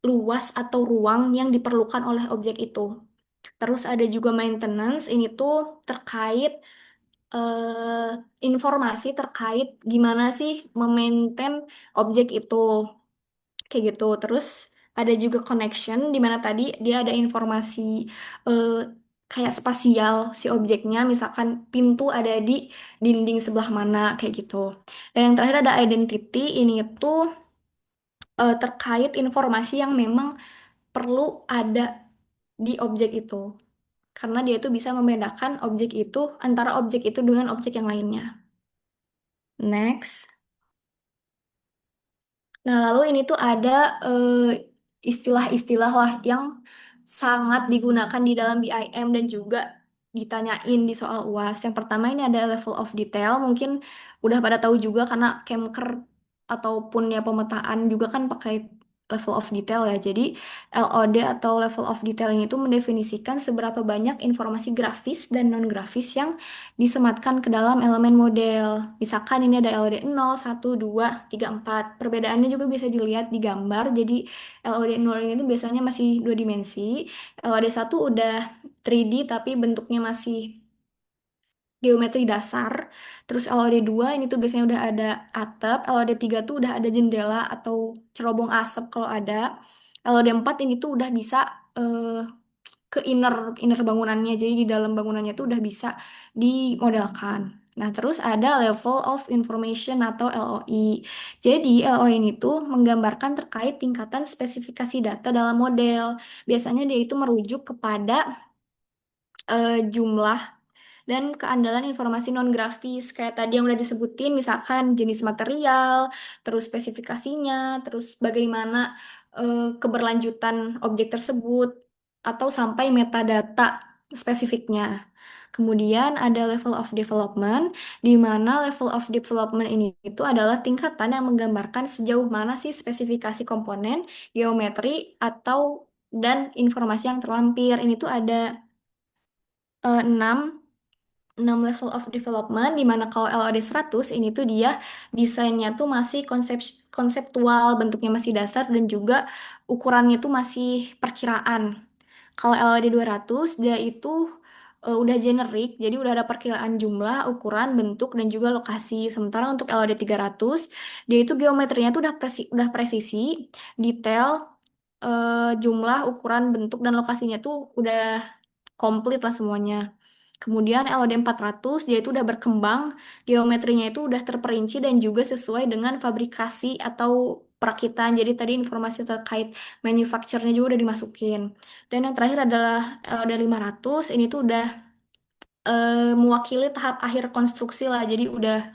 luas atau ruang yang diperlukan oleh objek itu. Terus ada juga maintenance, ini tuh terkait eh, informasi terkait gimana sih memaintain objek itu. Kayak gitu. Terus ada juga connection di mana tadi dia ada informasi eh, kayak spasial si objeknya, misalkan pintu ada di dinding sebelah mana kayak gitu. Dan yang terakhir ada identity, ini tuh terkait informasi yang memang perlu ada di objek itu. Karena dia itu bisa membedakan objek itu antara objek itu dengan objek yang lainnya. Next. Nah, lalu ini tuh ada istilah-istilah lah yang sangat digunakan di dalam BIM dan juga ditanyain di soal UAS. Yang pertama ini ada level of detail, mungkin udah pada tahu juga karena Kemker ataupun ya pemetaan juga kan pakai level of detail ya. Jadi LOD atau level of detail ini tuh mendefinisikan seberapa banyak informasi grafis dan non-grafis yang disematkan ke dalam elemen model. Misalkan ini ada LOD 0, 1, 2, 3, 4. Perbedaannya juga bisa dilihat di gambar. Jadi LOD 0 ini tuh biasanya masih dua dimensi. LOD 1 udah 3D tapi bentuknya masih geometri dasar. Terus LOD 2 ini tuh biasanya udah ada atap. LOD 3 tuh udah ada jendela atau cerobong asap kalau ada. LOD 4 ini tuh udah bisa eh, ke inner inner bangunannya. Jadi di dalam bangunannya itu udah bisa dimodelkan. Nah, terus ada level of information atau LOI. Jadi, LOI ini tuh menggambarkan terkait tingkatan spesifikasi data dalam model. Biasanya dia itu merujuk kepada jumlah dan keandalan informasi non-grafis kayak tadi yang udah disebutin misalkan jenis material, terus spesifikasinya, terus bagaimana keberlanjutan objek tersebut atau sampai metadata spesifiknya. Kemudian ada level of development, di mana level of development ini itu adalah tingkatan yang menggambarkan sejauh mana sih spesifikasi komponen, geometri, atau dan informasi yang terlampir. Ini tuh ada 6 6 level of development di mana kalau LOD 100 ini tuh dia desainnya tuh masih konseptual, bentuknya masih dasar dan juga ukurannya tuh masih perkiraan. Kalau LOD 200 dia itu udah generik, jadi udah ada perkiraan jumlah, ukuran, bentuk dan juga lokasi. Sementara untuk LOD 300 dia itu geometrinya tuh udah presisi, detail, jumlah, ukuran, bentuk dan lokasinya tuh udah komplit lah semuanya. Kemudian LOD 400 dia itu udah berkembang, geometrinya itu udah terperinci dan juga sesuai dengan fabrikasi atau perakitan. Jadi tadi informasi terkait manufacture-nya juga udah dimasukin. Dan yang terakhir adalah LOD 500, ini tuh udah mewakili tahap akhir konstruksi lah. Jadi udah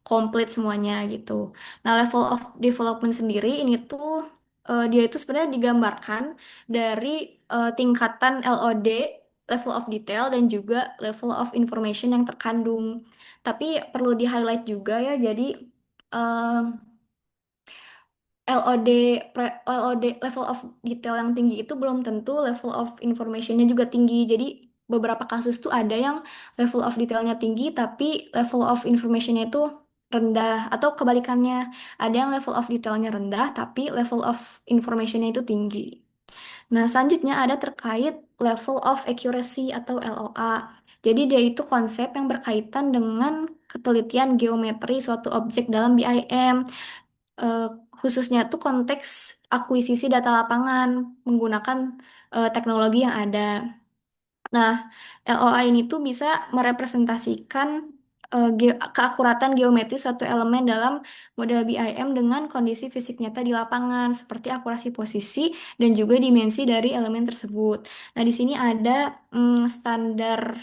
komplit semuanya gitu. Nah, level of development sendiri ini tuh dia itu sebenarnya digambarkan dari tingkatan LOD, level of detail dan juga level of information yang terkandung. Tapi perlu di-highlight juga ya, jadi eh, LOD LOD level of detail yang tinggi itu belum tentu level of informationnya juga tinggi. Jadi beberapa kasus tuh ada yang level of detailnya tinggi tapi level of informationnya itu rendah atau kebalikannya ada yang level of detailnya rendah tapi level of informationnya itu tinggi. Nah, selanjutnya ada terkait level of accuracy atau LOA. Jadi dia itu konsep yang berkaitan dengan ketelitian geometri suatu objek dalam BIM, eh, khususnya tuh konteks akuisisi data lapangan menggunakan teknologi yang ada. Nah, LOA ini tuh bisa merepresentasikan keakuratan geometri suatu elemen dalam model BIM dengan kondisi fisik nyata di lapangan, seperti akurasi posisi dan juga dimensi dari elemen tersebut. Nah, di sini ada standar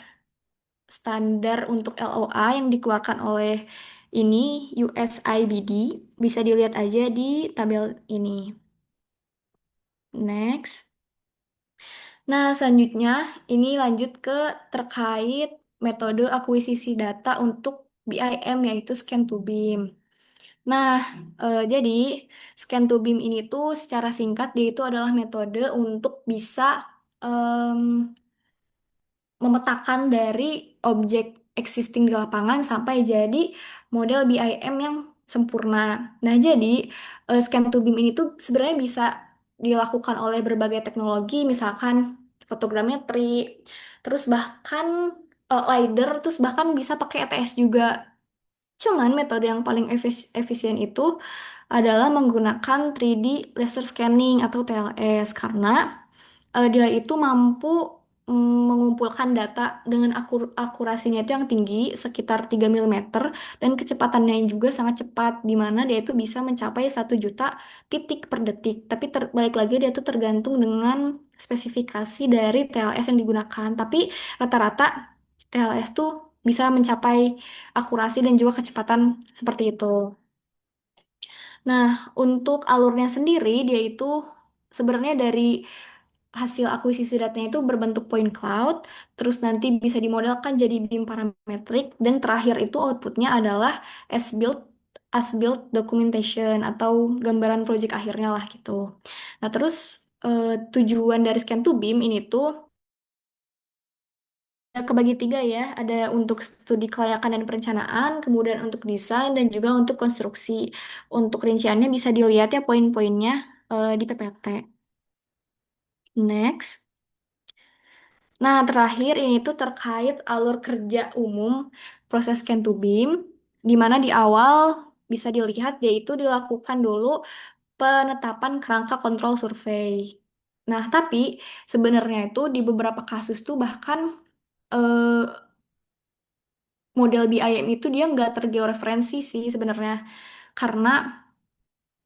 standar untuk LOA yang dikeluarkan oleh ini USIBD. Bisa dilihat aja di tabel ini. Next. Nah, selanjutnya ini lanjut ke terkait metode akuisisi data untuk BIM yaitu scan to beam. Nah, jadi scan to beam ini tuh secara singkat dia itu adalah metode untuk bisa memetakan dari objek existing di lapangan sampai jadi model BIM yang sempurna. Nah, jadi scan to beam ini tuh sebenarnya bisa dilakukan oleh berbagai teknologi, misalkan fotogrammetri, terus bahkan LiDAR, terus bahkan bisa pakai ETS juga. Cuman metode yang paling efisien itu adalah menggunakan 3D laser scanning atau TLS karena dia itu mampu mengumpulkan data dengan akurasinya itu yang tinggi sekitar 3 milimeter dan kecepatannya juga sangat cepat di mana dia itu bisa mencapai 1 juta titik per detik. Tapi balik lagi dia itu tergantung dengan spesifikasi dari TLS yang digunakan. Tapi rata-rata TLS tuh bisa mencapai akurasi dan juga kecepatan seperti itu. Nah, untuk alurnya sendiri, dia itu sebenarnya dari hasil akuisisi datanya itu berbentuk point cloud, terus nanti bisa dimodelkan jadi beam parametrik, dan terakhir itu outputnya adalah as-built as-built documentation atau gambaran project akhirnya lah gitu. Nah, terus tujuan dari scan to beam ini tuh kebagi tiga ya, ada untuk studi kelayakan dan perencanaan, kemudian untuk desain, dan juga untuk konstruksi. Untuk rinciannya bisa dilihat ya poin-poinnya di PPT. Next. Nah, terakhir ini tuh terkait alur kerja umum proses scan to beam, di mana di awal bisa dilihat yaitu dilakukan dulu penetapan kerangka kontrol survei. Nah, tapi sebenarnya itu di beberapa kasus tuh bahkan eh, model BIM itu dia nggak tergeoreferensi sih sebenarnya karena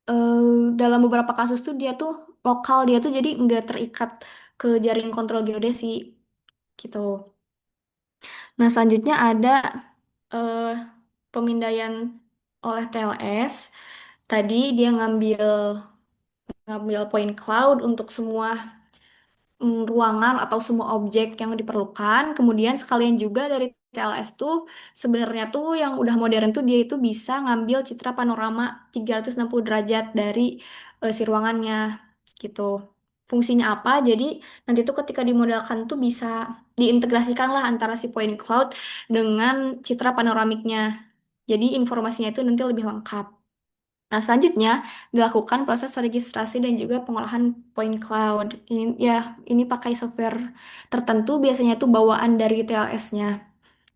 eh, dalam beberapa kasus tuh dia tuh lokal dia tuh jadi nggak terikat ke jaring kontrol geodesi gitu. Nah, selanjutnya ada eh, pemindaian oleh TLS. Tadi dia ngambil ngambil point cloud untuk semua ruangan atau semua objek yang diperlukan. Kemudian sekalian juga dari TLS tuh sebenarnya tuh yang udah modern tuh dia itu bisa ngambil citra panorama 360 derajat dari si ruangannya gitu. Fungsinya apa? Jadi nanti tuh ketika dimodelkan tuh bisa diintegrasikan lah antara si point cloud dengan citra panoramiknya. Jadi informasinya itu nanti lebih lengkap. Nah, selanjutnya dilakukan proses registrasi dan juga pengolahan point cloud. Ini pakai software tertentu, biasanya itu bawaan dari TLS-nya.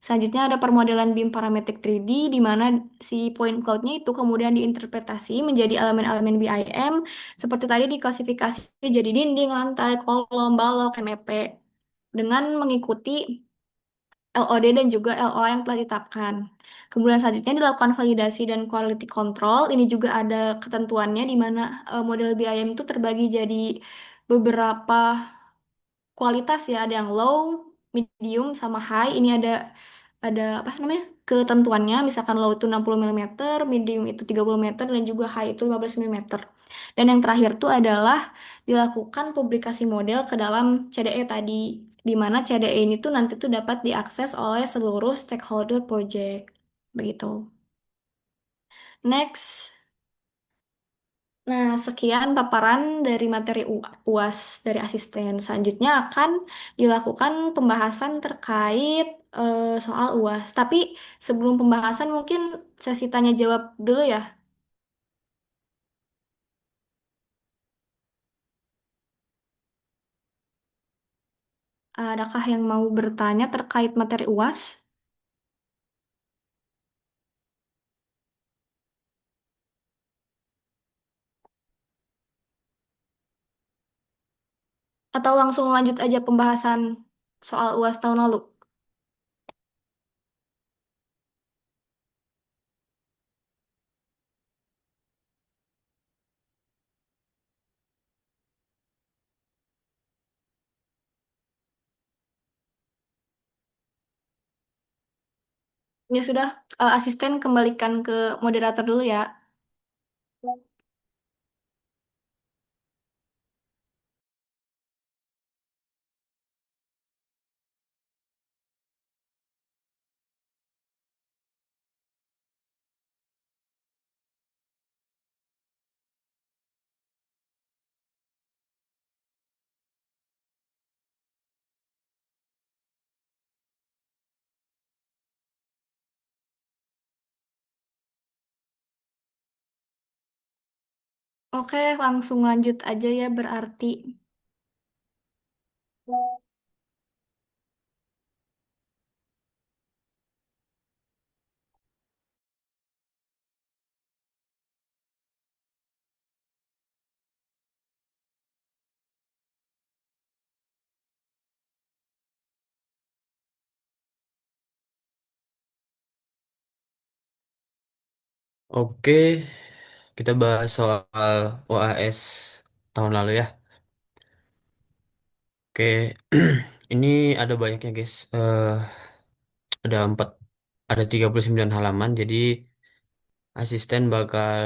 Selanjutnya ada permodelan BIM parametric 3D, di mana si point cloud-nya itu kemudian diinterpretasi menjadi elemen-elemen BIM, seperti tadi diklasifikasi jadi dinding, lantai, kolom, balok, MEP, dengan mengikuti LOD dan juga LOA yang telah ditetapkan. Kemudian selanjutnya dilakukan validasi dan quality control. Ini juga ada ketentuannya di mana model BIM itu terbagi jadi beberapa kualitas ya, ada yang low, medium, sama high. Ini ada apa namanya? Ketentuannya, misalkan low itu 60 mm, medium itu 30 meter, dan juga high itu 15 mm. Dan yang terakhir tuh adalah dilakukan publikasi model ke dalam CDE tadi, di mana CDE ini tuh nanti tuh dapat diakses oleh seluruh stakeholder project. Begitu. Next. Nah, sekian paparan dari materi UAS dari asisten. Selanjutnya akan dilakukan pembahasan terkait soal UAS. Tapi sebelum pembahasan mungkin sesi tanya jawab dulu ya. Adakah yang mau bertanya terkait materi UAS? Atau langsung lanjut aja pembahasan soal UAS tahun lalu? Ya sudah, asisten kembalikan ke moderator dulu ya. Oke, langsung lanjut aja ya berarti. Oke, kita bahas soal OAS tahun lalu ya. Oke, ini ada banyaknya guys. Ada empat, ada 39 halaman. Jadi asisten bakal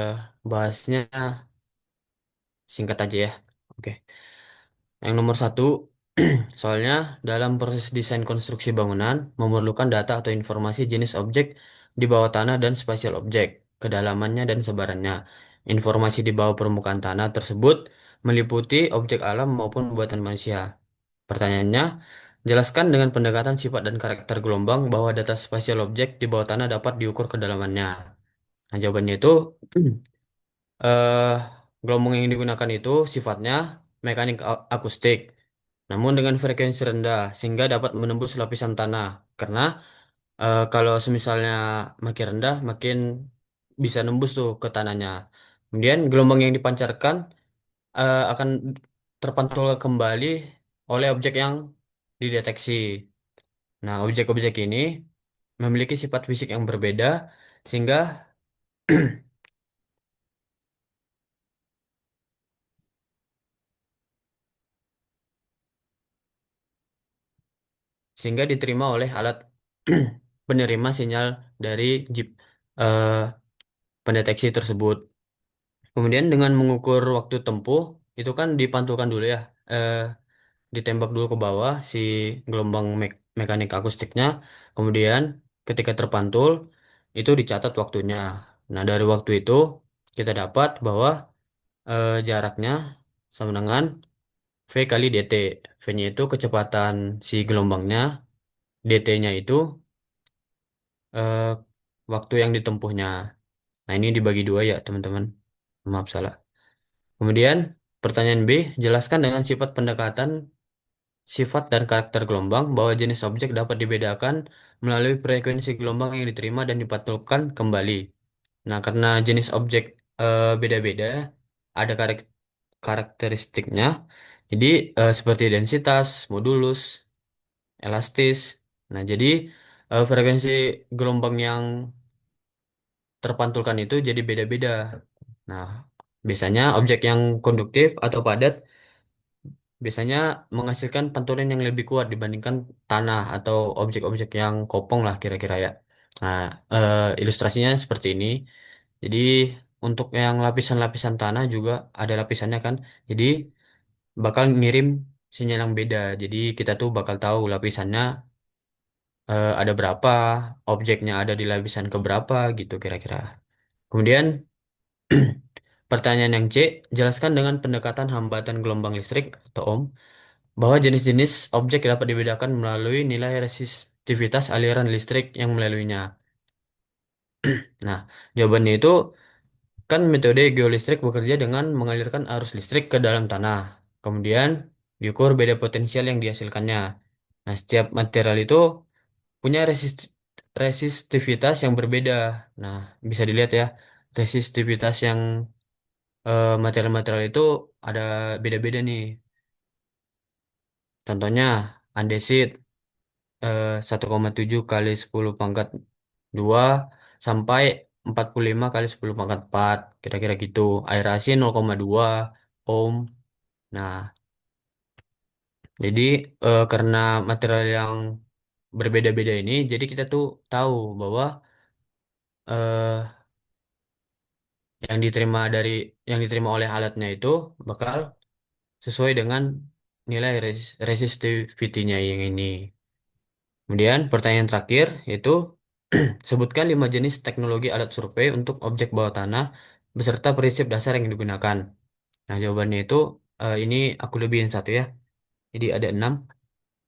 bahasnya singkat aja ya. Oke, yang nomor satu, soalnya dalam proses desain konstruksi bangunan memerlukan data atau informasi jenis objek di bawah tanah dan spasial objek, kedalamannya dan sebarannya. Informasi di bawah permukaan tanah tersebut meliputi objek alam maupun buatan manusia. Pertanyaannya, jelaskan dengan pendekatan sifat dan karakter gelombang bahwa data spasial objek di bawah tanah dapat diukur kedalamannya. Nah, jawabannya itu eh gelombang yang digunakan itu sifatnya mekanik akustik, namun dengan frekuensi rendah sehingga dapat menembus lapisan tanah. Karena kalau semisalnya makin rendah, makin bisa nembus tuh ke tanahnya. Kemudian gelombang yang dipancarkan akan terpantul kembali oleh objek yang dideteksi. Nah, objek-objek ini memiliki sifat fisik yang berbeda sehingga diterima oleh alat penerima sinyal dari jeep eh, pendeteksi tersebut. Kemudian dengan mengukur waktu tempuh, itu kan dipantulkan dulu ya, eh, ditembak dulu ke bawah si gelombang mekanik akustiknya. Kemudian ketika terpantul, itu dicatat waktunya. Nah, dari waktu itu kita dapat bahwa jaraknya sama dengan V kali dt. V-nya itu kecepatan si gelombangnya, dt-nya itu eh, waktu yang ditempuhnya. Nah, ini dibagi dua ya, teman-teman. Maaf salah. Kemudian, pertanyaan B, jelaskan dengan sifat pendekatan, sifat dan karakter gelombang bahwa jenis objek dapat dibedakan melalui frekuensi gelombang yang diterima dan dipantulkan kembali. Nah, karena jenis objek beda-beda, ada karakteristiknya. Jadi, seperti densitas, modulus, elastis. Nah, jadi frekuensi gelombang yang terpantulkan itu jadi beda-beda. Nah, biasanya objek yang konduktif atau padat biasanya menghasilkan pantulan yang lebih kuat dibandingkan tanah atau objek-objek yang kopong lah kira-kira ya. Nah, ilustrasinya seperti ini. Jadi untuk yang lapisan-lapisan tanah juga ada lapisannya kan. Jadi bakal ngirim sinyal yang beda. Jadi kita tuh bakal tahu lapisannya ada berapa, objeknya ada di lapisan keberapa gitu kira-kira. Kemudian pertanyaan yang C, jelaskan dengan pendekatan hambatan gelombang listrik atau ohm bahwa jenis-jenis objek dapat dibedakan melalui nilai resistivitas aliran listrik yang melaluinya. Nah, jawabannya itu kan metode geolistrik bekerja dengan mengalirkan arus listrik ke dalam tanah. Kemudian diukur beda potensial yang dihasilkannya. Nah, setiap material itu punya resistivitas yang berbeda. Nah, bisa dilihat ya, resistivitas yang material-material itu ada beda-beda nih. Contohnya andesit 1,7 kali 10 pangkat 2 sampai 45 kali 10 pangkat 4. Kira-kira gitu. Air asin 0,2 ohm. Nah, jadi karena material yang berbeda-beda ini, jadi kita tuh tahu bahwa eh, yang diterima oleh alatnya itu bakal sesuai dengan nilai resistivity-nya yang ini. Kemudian pertanyaan terakhir yaitu sebutkan 5 jenis teknologi alat survei untuk objek bawah tanah beserta prinsip dasar yang digunakan. Nah, jawabannya itu ini aku lebihin satu ya. Jadi ada 6.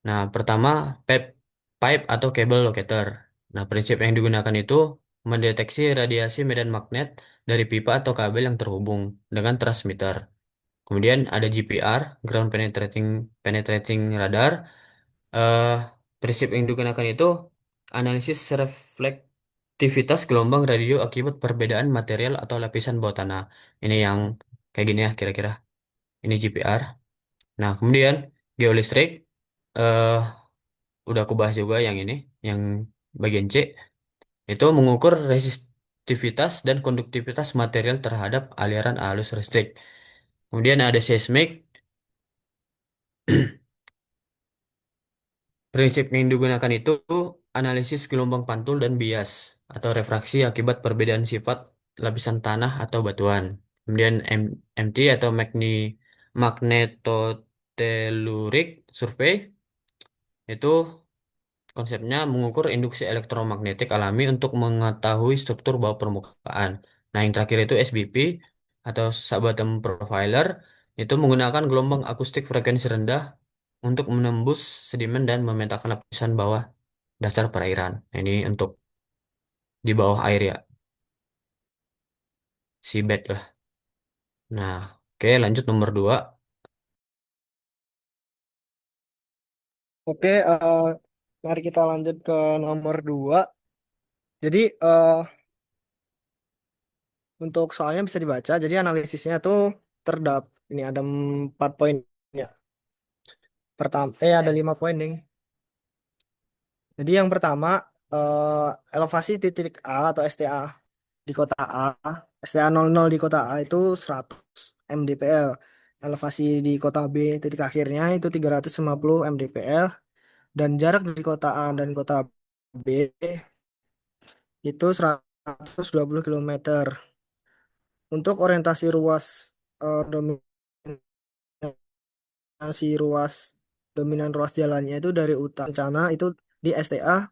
Nah, pertama pipe atau cable locator. Nah, prinsip yang digunakan itu mendeteksi radiasi medan magnet dari pipa atau kabel yang terhubung dengan transmitter. Kemudian ada GPR, ground penetrating radar. eh Prinsip yang digunakan itu analisis reflektivitas gelombang radio akibat perbedaan material atau lapisan bawah tanah. Ini yang kayak gini ya kira-kira. Ini GPR. Nah, kemudian geolistrik eh udah aku bahas juga yang ini, yang bagian C itu mengukur resistivitas dan konduktivitas material terhadap aliran arus listrik. Kemudian ada seismik. Prinsip yang digunakan itu analisis gelombang pantul dan bias atau refraksi akibat perbedaan sifat lapisan tanah atau batuan. Kemudian MT atau magnetotelluric survey itu konsepnya mengukur induksi elektromagnetik alami untuk mengetahui struktur bawah permukaan. Nah, yang terakhir itu SBP atau Subbottom Profiler itu menggunakan gelombang akustik frekuensi rendah untuk menembus sedimen dan memetakan lapisan bawah dasar perairan. Nah, ini untuk di bawah air ya, seabed lah. Nah, oke lanjut nomor 2. Oke, mari kita lanjut ke nomor 2. Jadi untuk soalnya bisa dibaca. Jadi analisisnya tuh ini ada 4 poin ya. Pertama, ada 5 poin nih. Jadi yang pertama elevasi titik A atau STA di kota A, STA 00 di kota A itu 100 mdpl. Elevasi di kota B titik akhirnya itu 350 mdpl dan jarak dari kota A dan kota B itu 120 kilometer. Untuk orientasi ruas ruas dominan ruas jalannya itu dari utara rencana itu di STA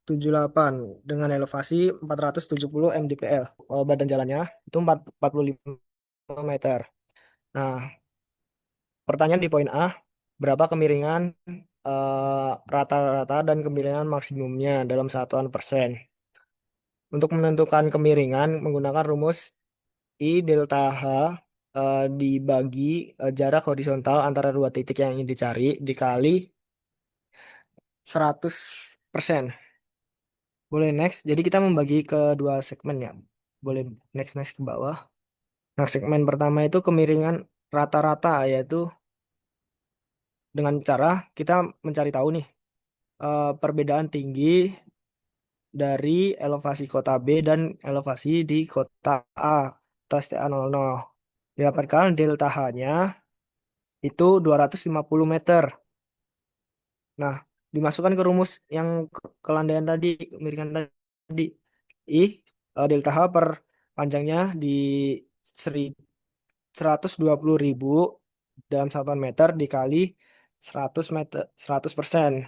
078 dengan elevasi 470 mdpl. Badan jalannya itu 45 meter. Nah, pertanyaan di poin A, berapa kemiringan rata-rata dan kemiringan maksimumnya dalam satuan persen? Untuk menentukan kemiringan menggunakan rumus I delta H dibagi jarak horizontal antara dua titik yang ingin dicari dikali 100%. Boleh next. Jadi kita membagi ke dua segmen ya. Boleh next next ke bawah. Nah, segmen pertama itu kemiringan rata-rata, yaitu dengan cara kita mencari tahu nih perbedaan tinggi dari elevasi kota B dan elevasi di kota A atau STA 00. Didapatkan delta H-nya itu 250 meter. Nah, dimasukkan ke rumus yang kelandaian tadi, kemiringan tadi. Delta H per panjangnya di 120.000 dalam satuan meter dikali 100 meter, 100%.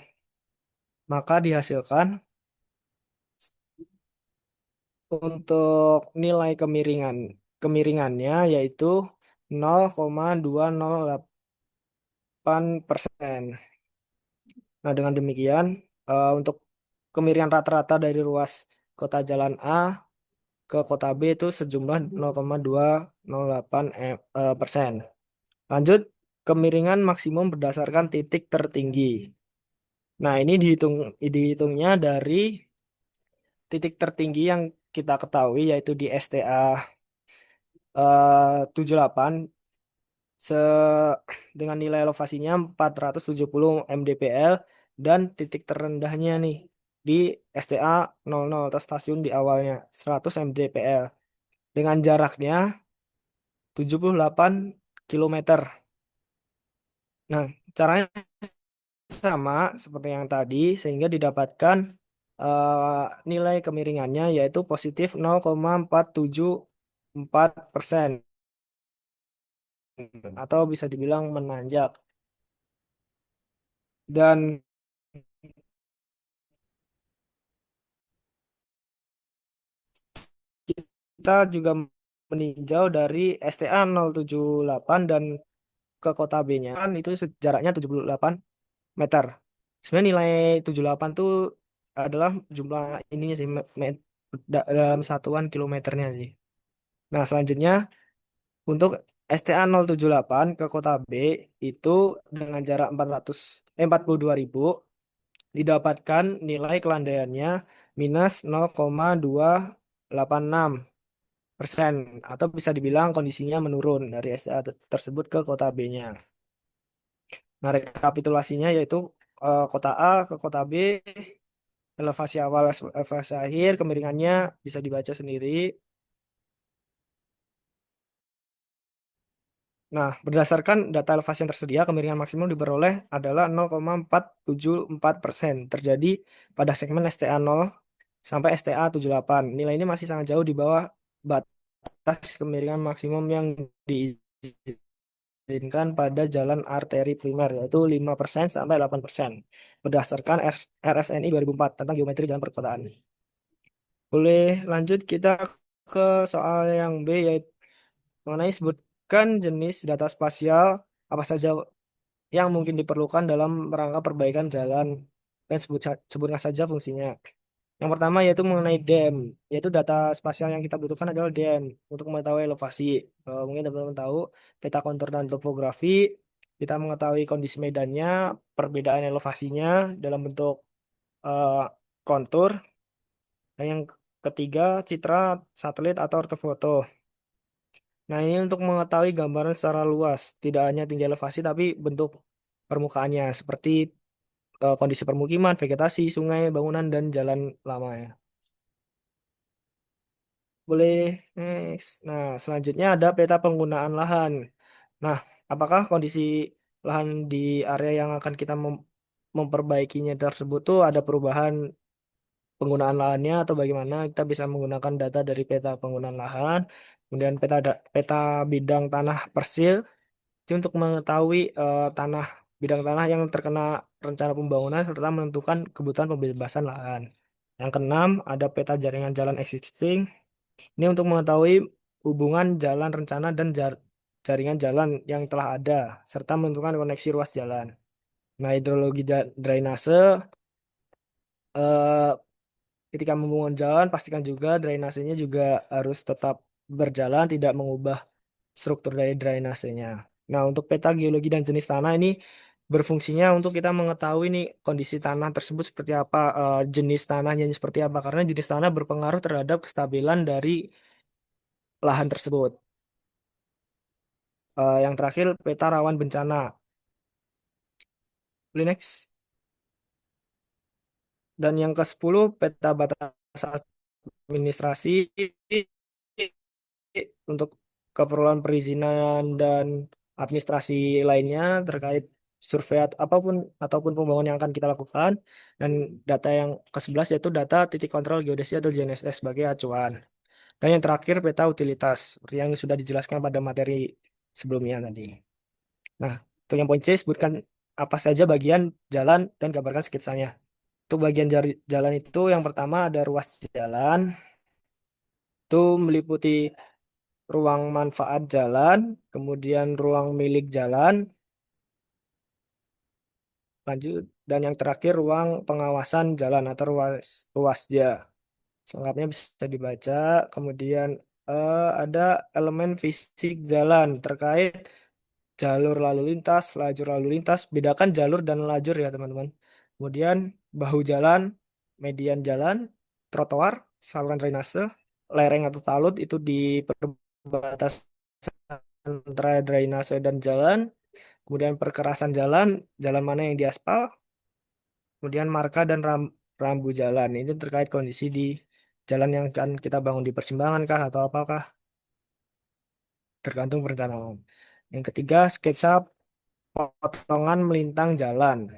Maka dihasilkan untuk nilai kemiringannya yaitu 0,208%. Nah, dengan demikian untuk kemiringan rata-rata dari ruas kota jalan A ke kota B itu sejumlah 0,208 persen. Lanjut, kemiringan maksimum berdasarkan titik tertinggi. Nah, ini dihitungnya dari titik tertinggi yang kita ketahui yaitu di STA 78 se dengan nilai elevasinya 470 mdpl dan titik terendahnya nih di STA 00 atau stasiun di awalnya 100 mdpl dengan jaraknya 78 kilometer. Nah, caranya sama seperti yang tadi sehingga didapatkan nilai kemiringannya yaitu positif 0,474% atau bisa dibilang menanjak. Dan kita juga meninjau dari STA 078 dan ke kota B-nya kan itu jaraknya 78 meter. Sebenarnya nilai 78 tuh adalah jumlah ininya sih dalam satuan kilometernya sih. Nah, selanjutnya untuk STA 078 ke kota B itu dengan jarak 42.000 didapatkan nilai kelandaiannya minus 0,286% atau bisa dibilang kondisinya menurun dari STA tersebut ke kota B-nya. Nah, rekapitulasinya yaitu kota A ke kota B, elevasi awal, elevasi akhir, kemiringannya bisa dibaca sendiri. Nah, berdasarkan data elevasi yang tersedia, kemiringan maksimum diperoleh adalah 0,474% terjadi pada segmen STA 0 sampai STA 78. Nilai ini masih sangat jauh di bawah batas kemiringan maksimum yang diizinkan pada jalan arteri primer, yaitu 5% sampai 8% berdasarkan RSNI 2004 tentang geometri jalan perkotaan. Boleh lanjut kita ke soal yang B, yaitu mengenai sebutkan jenis data spasial apa saja yang mungkin diperlukan dalam rangka perbaikan jalan dan sebutkan saja fungsinya. Yang pertama yaitu mengenai DEM, yaitu data spasial yang kita butuhkan adalah DEM untuk mengetahui elevasi. Mungkin teman-teman tahu peta kontur dan topografi, kita mengetahui kondisi medannya, perbedaan elevasinya dalam bentuk eh, kontur. Dan yang ketiga, citra satelit atau ortofoto. Nah, ini untuk mengetahui gambaran secara luas, tidak hanya tinggi elevasi tapi bentuk permukaannya seperti kondisi permukiman, vegetasi, sungai, bangunan dan jalan lama ya. Boleh next. Nah, selanjutnya ada peta penggunaan lahan. Nah, apakah kondisi lahan di area yang akan kita memperbaikinya tersebut tuh ada perubahan penggunaan lahannya atau bagaimana? Kita bisa menggunakan data dari peta penggunaan lahan, kemudian peta bidang tanah persil itu untuk mengetahui tanah bidang tanah yang terkena rencana pembangunan serta menentukan kebutuhan pembebasan lahan. Yang keenam, ada peta jaringan jalan existing. Ini untuk mengetahui hubungan jalan rencana dan jaringan jalan yang telah ada, serta menentukan koneksi ruas jalan. Nah, hidrologi drainase, eh, ketika membangun jalan, pastikan juga drainasenya juga harus tetap berjalan, tidak mengubah struktur dari drainasenya. Nah, untuk peta geologi dan jenis tanah ini berfungsinya untuk kita mengetahui nih kondisi tanah tersebut seperti apa, jenis tanahnya seperti apa, karena jenis tanah berpengaruh terhadap kestabilan dari lahan tersebut. Yang terakhir peta rawan bencana. Boleh next. Dan yang ke-10 peta batas administrasi untuk keperluan perizinan dan administrasi lainnya terkait survei apapun ataupun pembangunan yang akan kita lakukan. Dan data yang ke-11 yaitu data titik kontrol geodesi atau GNSS sebagai acuan. Dan yang terakhir peta utilitas seperti yang sudah dijelaskan pada materi sebelumnya tadi. Nah, untuk yang poin C sebutkan apa saja bagian jalan dan gambarkan skitsanya. Untuk bagian jalan itu yang pertama ada ruas jalan, itu meliputi ruang manfaat jalan, kemudian ruang milik jalan, lanjut, dan yang terakhir ruang pengawasan jalan atau ruasja. Selengkapnya bisa dibaca. Kemudian ada elemen fisik jalan terkait jalur lalu lintas, lajur lalu lintas. Bedakan jalur dan lajur ya teman-teman. Kemudian bahu jalan, median jalan, trotoar, saluran drainase, lereng atau talud itu di perbatasan antara drainase dan jalan. Kemudian perkerasan jalan, jalan mana yang diaspal. Kemudian marka dan rambu jalan. Ini terkait kondisi di jalan yang akan kita bangun di persimpangan kah atau apakah, tergantung perencanaan. Yang ketiga, sketsa potongan melintang jalan.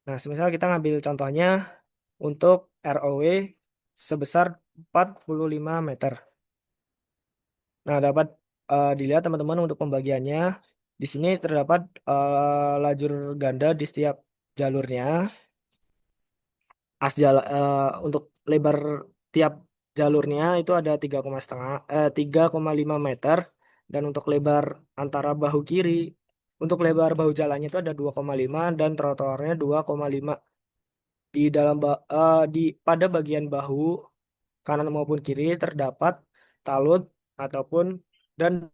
Nah, semisal kita ngambil contohnya untuk ROW sebesar 45 meter. Nah, dapat dilihat teman-teman untuk pembagiannya. Di sini terdapat lajur ganda di setiap jalurnya. Untuk lebar tiap jalurnya itu ada 3,5 meter, dan untuk lebar antara bahu kiri untuk lebar bahu jalannya itu ada 2,5 dan trotoarnya 2,5. Di dalam di pada bagian bahu kanan maupun kiri terdapat talut ataupun dan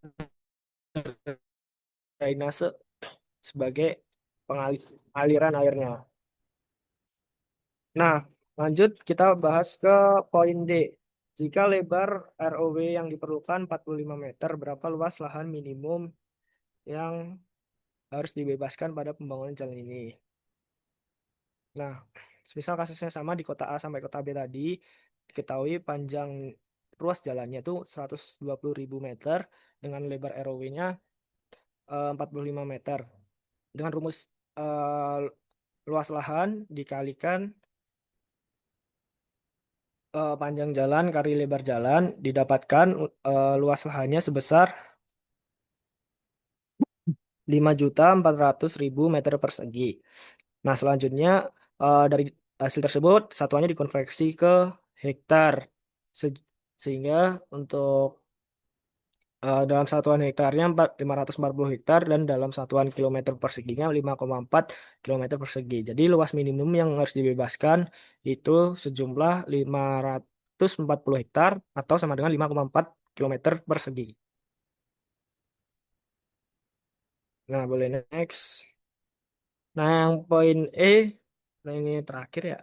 drainase sebagai aliran airnya. Nah, lanjut kita bahas ke poin D. Jika lebar ROW yang diperlukan 45 meter, berapa luas lahan minimum yang harus dibebaskan pada pembangunan jalan ini? Nah, misal kasusnya sama di kota A sampai kota B tadi, diketahui panjang ruas jalannya itu 120.000 meter dengan lebar ROW-nya 45 meter. Dengan rumus eh, luas lahan dikalikan panjang jalan kali lebar jalan didapatkan luas lahannya sebesar 5.400.000 meter persegi. Nah, selanjutnya dari hasil tersebut satuannya dikonversi ke hektar. Sehingga untuk dalam satuan hektarnya 540 hektar dan dalam satuan kilometer perseginya 5,4 kilometer persegi. Jadi luas minimum yang harus dibebaskan itu sejumlah 540 hektar atau sama dengan 5,4 kilometer persegi. Nah, boleh next. Nah, yang poin E, nah ini terakhir ya.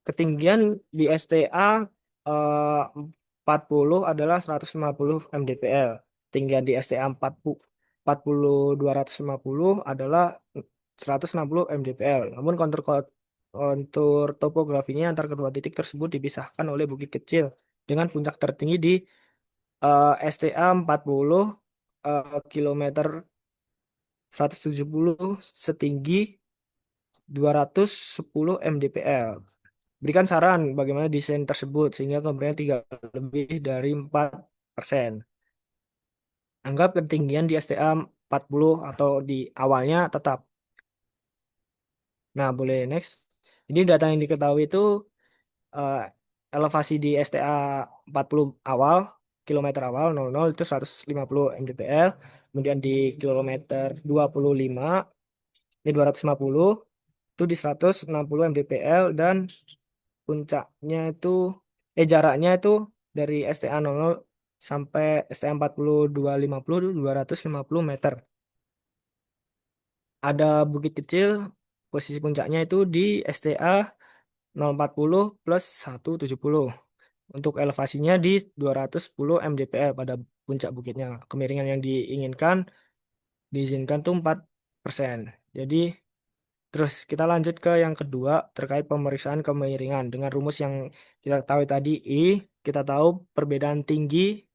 Ketinggian di STA eh, 40 adalah 150 mdpl. Ketinggian di STA 40 250 adalah 160 mdpl. Namun kontur topografinya antar kedua titik tersebut dipisahkan oleh bukit kecil dengan puncak tertinggi di STA 40 kilometer 170 setinggi 210 mdpl. Berikan saran bagaimana desain tersebut sehingga kemudian tidak lebih dari 4%. Anggap ketinggian di STA 40 atau di awalnya tetap. Nah, boleh next. Ini data yang diketahui itu eh, elevasi di STA 40 awal, kilometer awal 00 itu 150 mdpl. Kemudian di kilometer 25 ini 250 itu di 160 mdpl, dan puncaknya itu jaraknya itu dari STA 00 sampai STA 4250 itu 250 meter. Ada bukit kecil, posisi puncaknya itu di STA 040 plus 170. Untuk elevasinya di 210 mdpl pada puncak bukitnya. Kemiringan yang diinginkan diizinkan tuh 4%. Jadi terus kita lanjut ke yang kedua terkait pemeriksaan kemiringan dengan rumus yang kita tahu tadi I, kita tahu perbedaan tinggi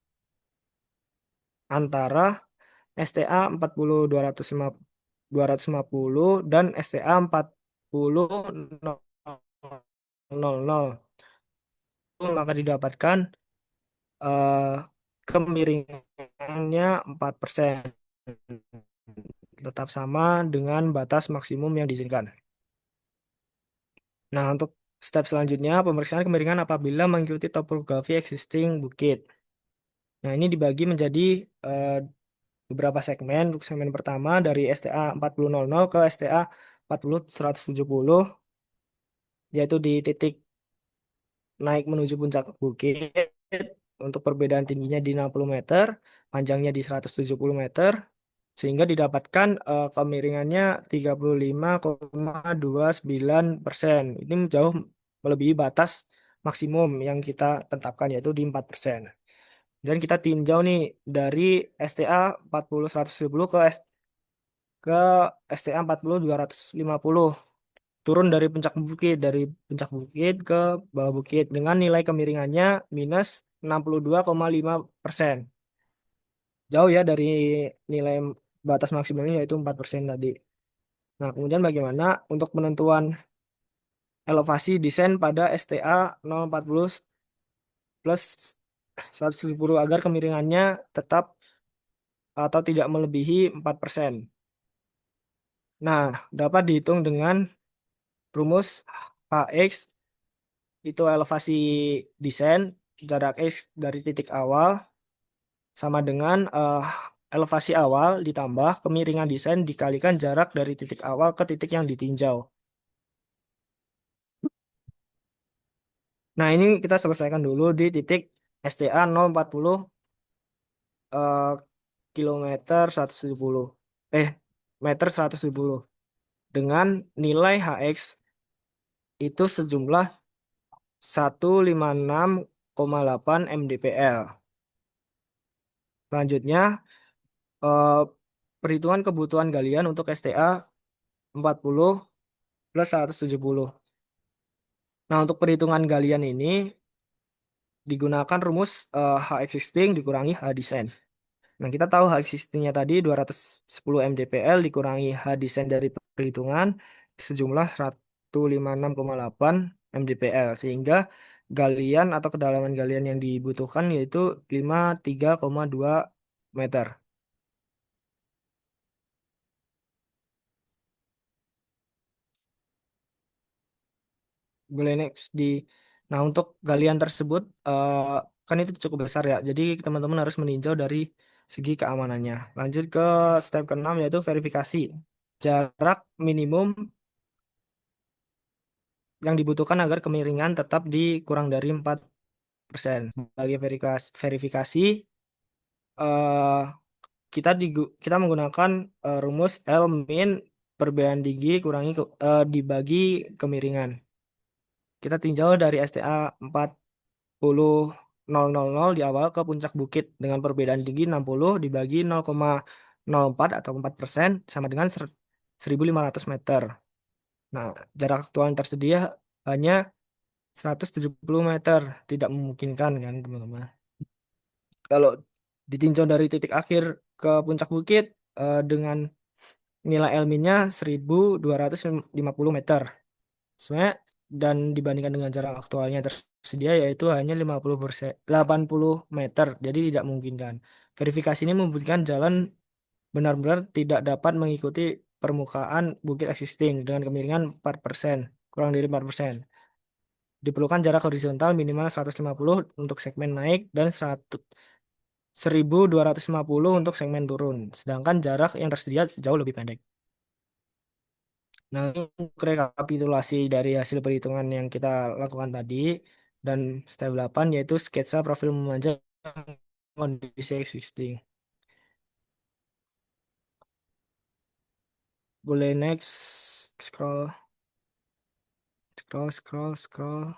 antara STA 250 dan STA 40 maka didapatkan eh, kemiringannya 4%, tetap sama dengan batas maksimum yang diizinkan. Nah, untuk step selanjutnya, pemeriksaan kemiringan apabila mengikuti topografi existing bukit. Nah, ini dibagi menjadi eh, beberapa segmen. Untuk segmen pertama dari STA 4000 ke STA 40170, yaitu di titik naik menuju puncak bukit. Untuk perbedaan tingginya di 60 meter, panjangnya di 170 meter, sehingga didapatkan kemiringannya 35,29%. Ini jauh melebihi batas maksimum yang kita tetapkan, yaitu di 4%. Dan kita tinjau nih dari STA 40170 ke STA 40250, turun dari puncak bukit ke bawah bukit dengan nilai kemiringannya minus 62,5%. Jauh ya dari nilai batas maksimumnya, yaitu 4% tadi. Nah, kemudian bagaimana untuk penentuan elevasi desain pada STA 040 plus 170 agar kemiringannya tetap atau tidak melebihi 4%. Nah, dapat dihitung dengan rumus HX, itu elevasi desain jarak X dari titik awal sama dengan elevasi awal ditambah kemiringan desain dikalikan jarak dari titik awal ke titik yang ditinjau. Nah, ini kita selesaikan dulu di titik STA 040 eh, kilometer 170. Eh, meter 170. Dengan nilai HX itu sejumlah 156,8 mdpl. Selanjutnya, eh, perhitungan kebutuhan galian untuk STA 40 plus 170. Nah, untuk perhitungan galian ini digunakan rumus H existing dikurangi H design. Nah, kita tahu H existingnya tadi 210 mdpl dikurangi H design dari perhitungan sejumlah 156,8 mdpl, sehingga galian atau kedalaman galian yang dibutuhkan yaitu 53,2 meter. Boleh next di. Nah, untuk galian tersebut kan itu cukup besar ya. Jadi teman-teman harus meninjau dari segi keamanannya. Lanjut ke step keenam, yaitu verifikasi. Jarak minimum yang dibutuhkan agar kemiringan tetap di kurang dari 4%. Bagi verifikasi, eh, kita menggunakan rumus L min perbedaan tinggi dibagi kemiringan. Kita tinjau dari STA 40.000 di awal ke puncak bukit dengan perbedaan tinggi 60 dibagi 0,04 atau 4% sama dengan 1.500 meter. Nah, jarak aktual yang tersedia hanya 170 meter, tidak memungkinkan kan teman-teman. Kalau ditinjau dari titik akhir ke puncak bukit dengan nilai Elminnya 1.250 meter. Sebenarnya dan dibandingkan dengan jarak aktualnya tersedia yaitu hanya 50%, 80 meter, jadi tidak memungkinkan. Verifikasi ini membuktikan jalan benar-benar tidak dapat mengikuti permukaan bukit existing dengan kemiringan 4%, kurang dari 4%. Diperlukan jarak horizontal minimal 150 untuk segmen naik dan 1.250 untuk segmen turun, sedangkan jarak yang tersedia jauh lebih pendek. Nah, ini untuk rekapitulasi dari hasil perhitungan yang kita lakukan tadi dan step 8 yaitu sketsa profil memanjang kondisi existing. Boleh next, scroll, scroll, scroll, scroll.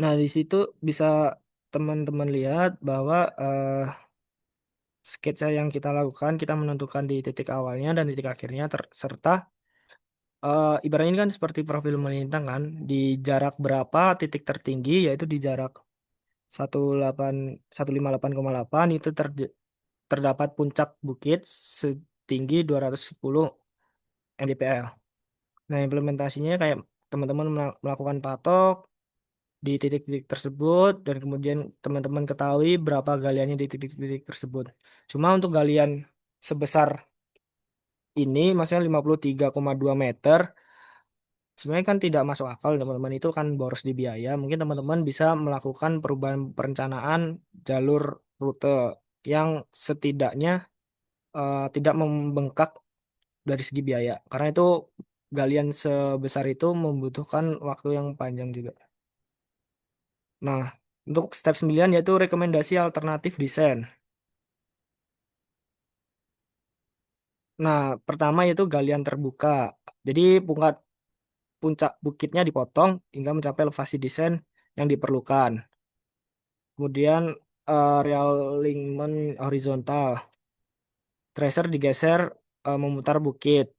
Nah, di situ bisa teman-teman lihat bahwa sketsa yang kita lakukan, kita menentukan di titik awalnya dan titik akhirnya, serta ibaratnya ini kan seperti profil melintang kan, di jarak berapa titik tertinggi, yaitu di jarak 158 158,8 itu terdapat puncak bukit setinggi 210 mdpl. Nah, implementasinya kayak teman-teman melakukan patok di titik-titik tersebut dan kemudian teman-teman ketahui berapa galiannya di titik-titik tersebut. Cuma untuk galian sebesar ini, maksudnya 53,2 meter, sebenarnya kan tidak masuk akal teman-teman, itu kan boros di biaya. Mungkin teman-teman bisa melakukan perubahan perencanaan jalur rute yang setidaknya tidak membengkak dari segi biaya. Karena itu galian sebesar itu membutuhkan waktu yang panjang juga. Nah, untuk step 9 yaitu rekomendasi alternatif desain. Nah, pertama yaitu galian terbuka. Jadi puncak bukitnya dipotong hingga mencapai elevasi desain yang diperlukan. Kemudian realignment horizontal. Tracer digeser memutar bukit.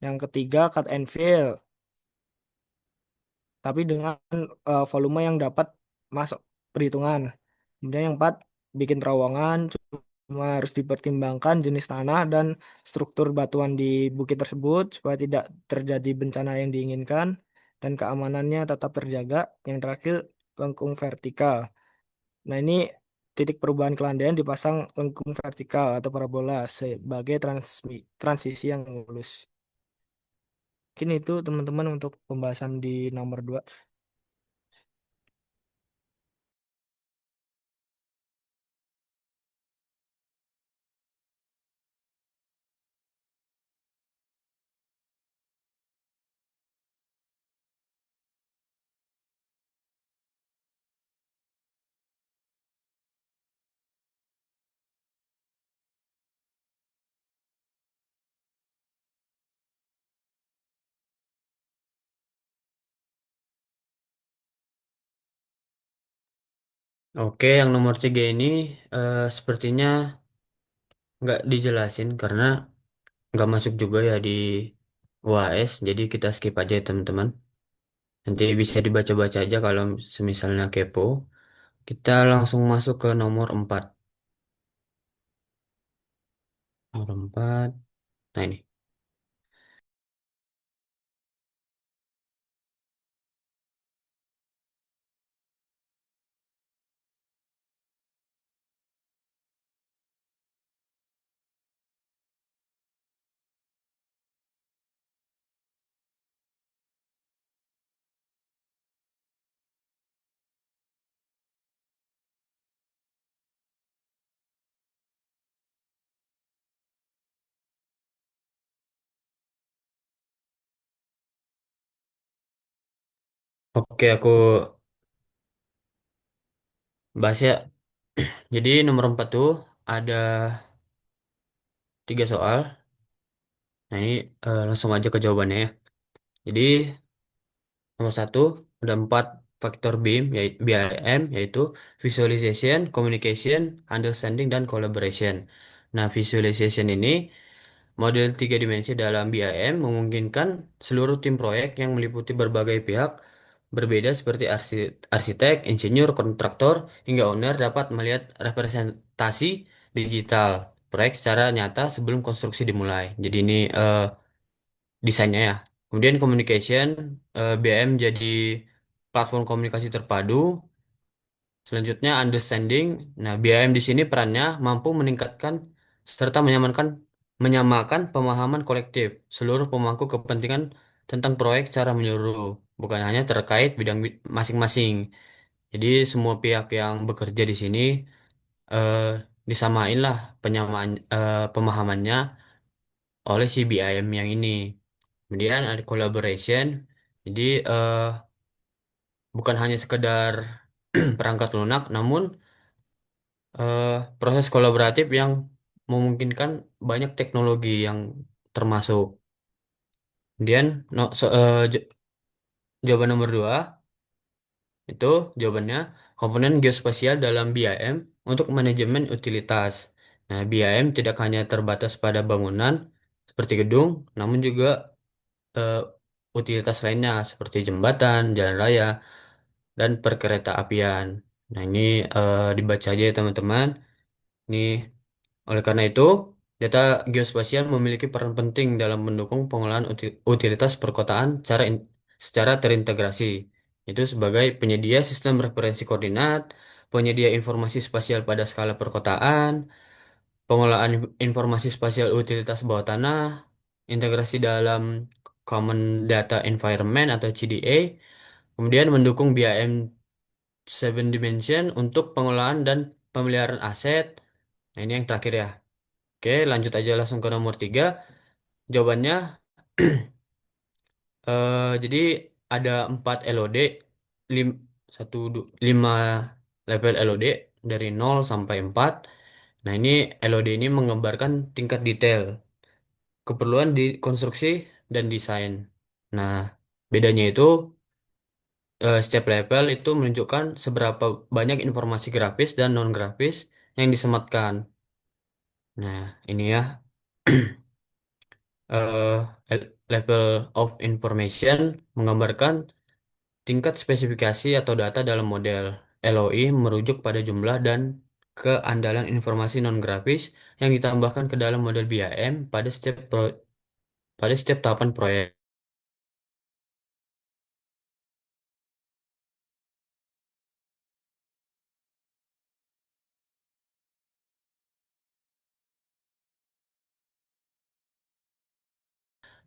Yang ketiga cut and fill, tapi dengan volume yang dapat masuk perhitungan. Kemudian yang keempat, bikin terowongan, cuma harus dipertimbangkan jenis tanah dan struktur batuan di bukit tersebut supaya tidak terjadi bencana yang diinginkan dan keamanannya tetap terjaga. Yang terakhir, lengkung vertikal. Nah, ini titik perubahan kelandaian dipasang lengkung vertikal atau parabola sebagai transisi yang lurus. Mungkin itu teman-teman untuk pembahasan di nomor 2. Oke, yang nomor 3 ini sepertinya nggak dijelasin karena nggak masuk juga ya di UAS, jadi kita skip aja ya teman-teman. Nanti bisa dibaca-baca aja kalau semisalnya kepo. Kita langsung masuk ke nomor 4. Nomor 4. Nah ini. Oke, aku bahas ya. Jadi nomor 4 tuh ada 3 soal. Nah ini langsung aja ke jawabannya ya. Jadi nomor 1 ada 4 faktor BIM, yaitu BIM, yaitu visualization, communication, understanding, dan collaboration. Nah, visualization ini model 3 dimensi dalam BIM memungkinkan seluruh tim proyek yang meliputi berbagai pihak berbeda seperti arsitek, insinyur, kontraktor, hingga owner dapat melihat representasi digital proyek secara nyata sebelum konstruksi dimulai. Jadi ini desainnya ya. Kemudian communication, BM jadi platform komunikasi terpadu. Selanjutnya understanding. Nah, BIM di sini perannya mampu meningkatkan serta menyamakan pemahaman kolektif seluruh pemangku kepentingan tentang proyek secara menyeluruh, bukan hanya terkait bidang masing-masing. Jadi semua pihak yang bekerja di sini eh, disamain lah pemahamannya oleh si BIM yang ini. Kemudian ada collaboration. Jadi bukan hanya sekedar perangkat lunak, namun eh, proses kolaboratif yang memungkinkan banyak teknologi yang termasuk. Kemudian jawaban nomor 2 itu jawabannya komponen geospasial dalam BIM untuk manajemen utilitas. Nah, BIM tidak hanya terbatas pada bangunan seperti gedung, namun juga eh, utilitas lainnya seperti jembatan, jalan raya, dan perkereta apian. Nah, ini dibaca aja ya teman-teman. Ini oleh karena itu, data geospasial memiliki peran penting dalam mendukung pengolahan utilitas perkotaan secara terintegrasi. Itu sebagai penyedia sistem referensi koordinat, penyedia informasi spasial pada skala perkotaan, pengolahan informasi spasial utilitas bawah tanah, integrasi dalam Common Data Environment atau CDA, kemudian mendukung BIM 7 Dimension untuk pengolahan dan pemeliharaan aset. Nah, ini yang terakhir ya. Oke, lanjut aja langsung ke nomor 3. Jawabannya, jadi ada 4 LOD, lim, 5 level LOD dari 0 sampai 4. Nah, ini LOD ini menggambarkan tingkat detail, keperluan di konstruksi dan desain. Nah, bedanya itu setiap level itu menunjukkan seberapa banyak informasi grafis dan non-grafis yang disematkan. Nah, ini ya. eh, Level of information menggambarkan tingkat spesifikasi atau data dalam model. LOI merujuk pada jumlah dan keandalan informasi non-grafis yang ditambahkan ke dalam model BIM pada setiap tahapan proyek.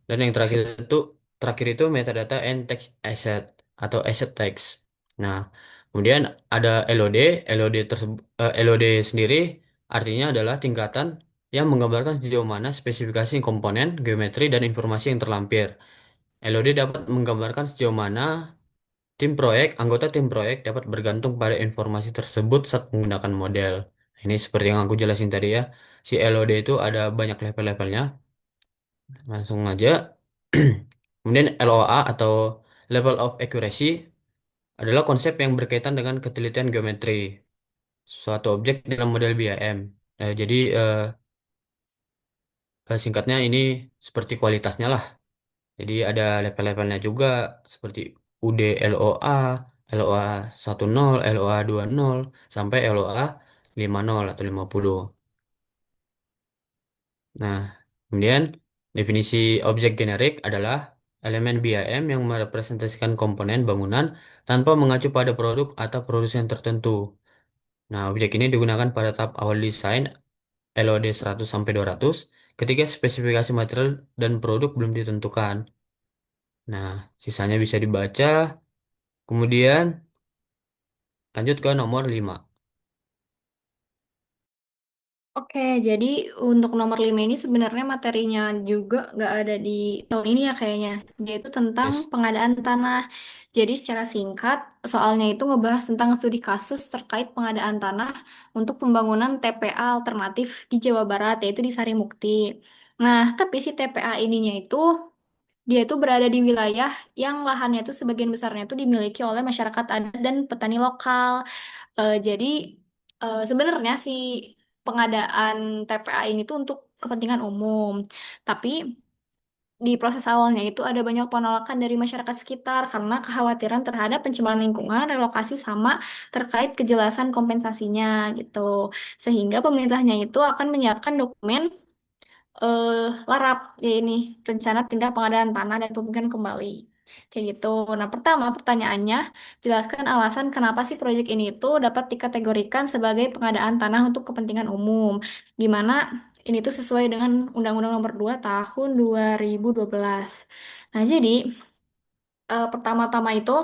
Dan yang terakhir itu metadata and text asset atau asset text. Nah, kemudian ada LOD. LOD sendiri artinya adalah tingkatan yang menggambarkan sejauh mana spesifikasi komponen, geometri, dan informasi yang terlampir. LOD dapat menggambarkan sejauh mana anggota tim proyek dapat bergantung pada informasi tersebut saat menggunakan model. Ini seperti yang aku jelasin tadi ya. Si LOD itu ada banyak level-levelnya. Langsung aja. Kemudian LOA atau Level of Accuracy adalah konsep yang berkaitan dengan ketelitian geometri suatu objek dalam model BIM. Jadi singkatnya ini seperti kualitasnya lah. Jadi ada level-levelnya juga seperti UD LOA, LOA 10, LOA 20 sampai LOA 50 atau 50. Nah, kemudian definisi objek generik adalah elemen BIM yang merepresentasikan komponen bangunan tanpa mengacu pada produk atau produsen tertentu. Nah, objek ini digunakan pada tahap awal desain LOD 100 sampai 200 ketika spesifikasi material dan produk belum ditentukan. Nah, sisanya bisa dibaca. Kemudian lanjut ke nomor 5. Oke, jadi untuk nomor 5 ini sebenarnya materinya juga nggak ada di tahun ini ya kayaknya. Dia itu tentang Yes. pengadaan tanah. Jadi secara singkat, soalnya itu ngebahas tentang studi kasus terkait pengadaan tanah untuk pembangunan TPA alternatif di Jawa Barat, yaitu di Sarimukti. Nah, tapi si TPA ininya itu, dia itu berada di wilayah yang lahannya itu sebagian besarnya itu dimiliki oleh masyarakat adat dan petani lokal. Jadi sebenarnya si pengadaan TPA ini tuh untuk kepentingan umum. Tapi di proses awalnya itu ada banyak penolakan dari masyarakat sekitar karena kekhawatiran terhadap pencemaran lingkungan, relokasi sama terkait kejelasan kompensasinya gitu. Sehingga pemerintahnya itu akan menyiapkan dokumen eh LARAP, ya ini rencana tindak pengadaan tanah dan pembangunan kembali. Kayak gitu. Nah, pertama pertanyaannya, jelaskan alasan kenapa sih proyek ini itu dapat dikategorikan sebagai pengadaan tanah untuk kepentingan umum. Gimana ini tuh sesuai dengan Undang-Undang Nomor 2 Tahun 2012. Nah, jadi pertama-tama itu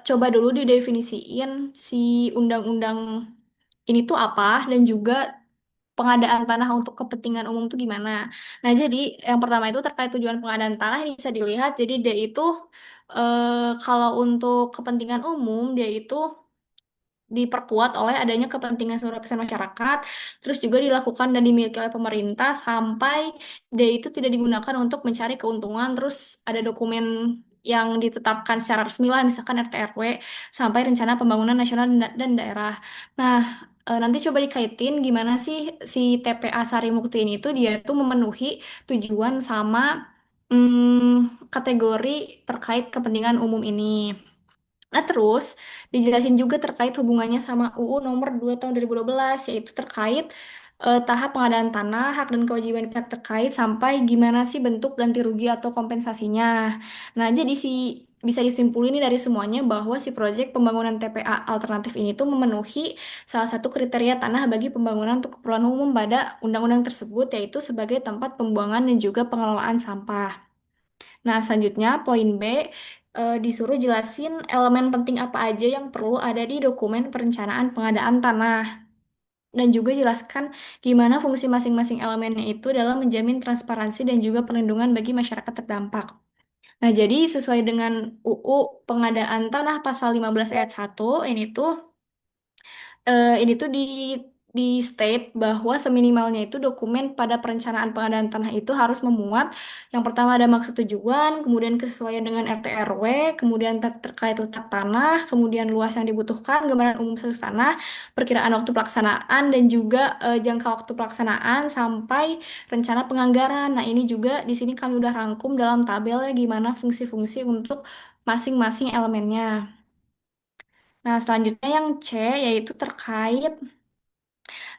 coba dulu didefinisiin si undang-undang ini tuh apa dan juga pengadaan tanah untuk kepentingan umum itu gimana. Nah, jadi yang pertama itu terkait tujuan pengadaan tanah ini bisa dilihat. Jadi dia itu kalau untuk kepentingan umum dia itu diperkuat oleh adanya kepentingan seluruh lapisan masyarakat, terus juga dilakukan dan dimiliki oleh pemerintah sampai dia itu tidak digunakan untuk mencari keuntungan, terus ada dokumen yang ditetapkan secara resmi lah, misalkan RT RW, sampai rencana pembangunan nasional dan daerah. Nah, nanti coba dikaitin gimana sih si TPA Sarimukti ini tuh dia tuh memenuhi tujuan sama kategori terkait kepentingan umum ini. Nah, terus dijelasin juga terkait hubungannya sama UU nomor 2 tahun 2012, yaitu terkait tahap pengadaan tanah, hak dan kewajiban pihak terkait, sampai gimana sih bentuk ganti rugi atau kompensasinya. Nah, jadi bisa disimpulin nih dari semuanya bahwa si proyek pembangunan TPA alternatif ini tuh memenuhi salah satu kriteria tanah bagi pembangunan untuk keperluan umum pada undang-undang tersebut, yaitu sebagai tempat pembuangan dan juga pengelolaan sampah. Nah, selanjutnya poin B, disuruh jelasin elemen penting apa aja yang perlu ada di dokumen perencanaan pengadaan tanah. Dan juga jelaskan gimana fungsi masing-masing elemennya itu dalam menjamin transparansi dan juga perlindungan bagi masyarakat terdampak. Nah, jadi sesuai dengan UU Pengadaan Tanah Pasal 15 Ayat 1, ini tuh di state bahwa seminimalnya itu dokumen pada perencanaan pengadaan tanah itu harus memuat yang pertama ada maksud tujuan, kemudian kesesuaian dengan RT RW, kemudian terkait letak tanah, kemudian luas yang dibutuhkan, gambaran umum status tanah, perkiraan waktu pelaksanaan dan juga jangka waktu pelaksanaan sampai rencana penganggaran. Nah, ini juga di sini kami udah rangkum dalam tabelnya gimana fungsi-fungsi untuk masing-masing elemennya. Nah, selanjutnya yang C yaitu terkait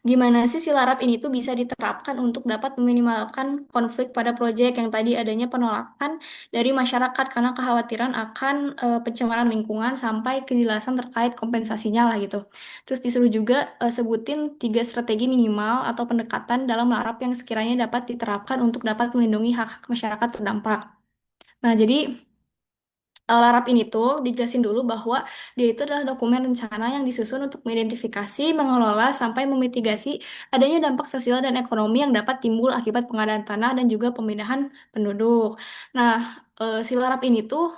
gimana sih si Larap ini tuh bisa diterapkan untuk dapat meminimalkan konflik pada proyek yang tadi adanya penolakan dari masyarakat karena kekhawatiran akan pencemaran lingkungan sampai kejelasan terkait kompensasinya lah gitu. Terus disuruh juga sebutin 3 strategi minimal atau pendekatan dalam Larap yang sekiranya dapat diterapkan untuk dapat melindungi hak-hak masyarakat terdampak. Nah, jadi Larap ini tuh dijelasin dulu bahwa dia itu adalah dokumen rencana yang disusun untuk mengidentifikasi, mengelola, sampai memitigasi adanya dampak sosial dan ekonomi yang dapat timbul akibat pengadaan tanah dan juga pemindahan penduduk. Nah, si Larap ini tuh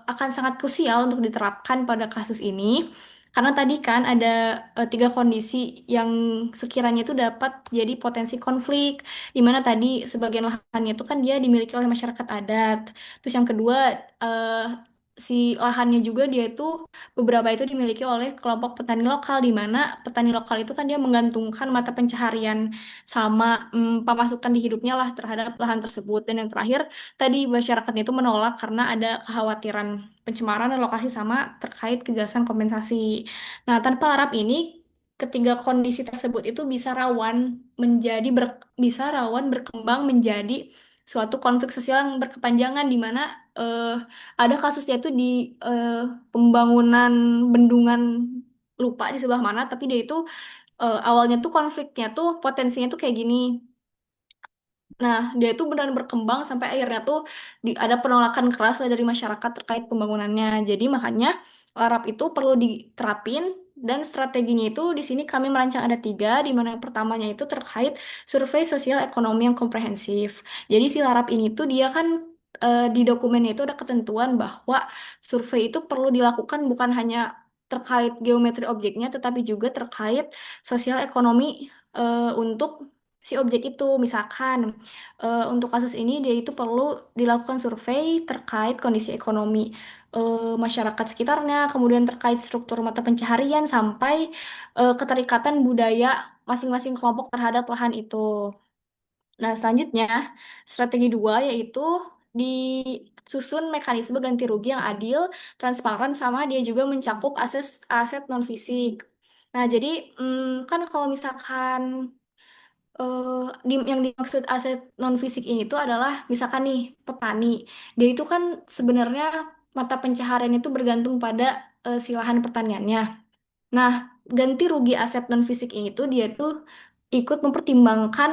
akan sangat krusial untuk diterapkan pada kasus ini. Karena tadi kan ada 3 kondisi yang sekiranya itu dapat jadi potensi konflik, di mana tadi sebagian lahannya itu kan dia dimiliki oleh masyarakat adat. Terus yang kedua, eh, si lahannya juga dia itu beberapa itu dimiliki oleh kelompok petani lokal di mana petani lokal itu kan dia menggantungkan mata pencaharian sama pemasukan di hidupnya lah terhadap lahan tersebut. Dan yang terakhir tadi masyarakatnya itu menolak karena ada kekhawatiran pencemaran dan lokasi sama terkait kejelasan kompensasi. Nah, tanpa harap ini ketiga kondisi tersebut itu bisa rawan berkembang menjadi suatu konflik sosial yang berkepanjangan di mana eh, ada kasusnya itu di eh, pembangunan bendungan lupa di sebelah mana tapi dia itu awalnya tuh konfliknya tuh potensinya tuh kayak gini. Nah, dia itu benar berkembang sampai akhirnya tuh ada penolakan keras dari masyarakat terkait pembangunannya. Jadi makanya Larap itu perlu diterapin dan strateginya itu di sini kami merancang ada 3, di mana yang pertamanya itu terkait survei sosial ekonomi yang komprehensif. Jadi si Larap ini tuh dia kan di dokumennya itu ada ketentuan bahwa survei itu perlu dilakukan bukan hanya terkait geometri objeknya, tetapi juga terkait sosial ekonomi untuk si objek itu. Misalkan untuk kasus ini dia itu perlu dilakukan survei terkait kondisi ekonomi masyarakat sekitarnya, kemudian terkait struktur mata pencaharian sampai keterikatan budaya masing-masing kelompok terhadap lahan itu. Nah, selanjutnya strategi 2 yaitu disusun mekanisme ganti rugi yang adil, transparan, sama dia juga mencakup aset aset non fisik. Nah, jadi kan kalau misalkan yang dimaksud aset non fisik ini tuh adalah misalkan nih petani, dia itu kan sebenarnya mata pencaharian itu bergantung pada si lahan pertaniannya. Nah, ganti rugi aset non fisik ini tuh dia tuh ikut mempertimbangkan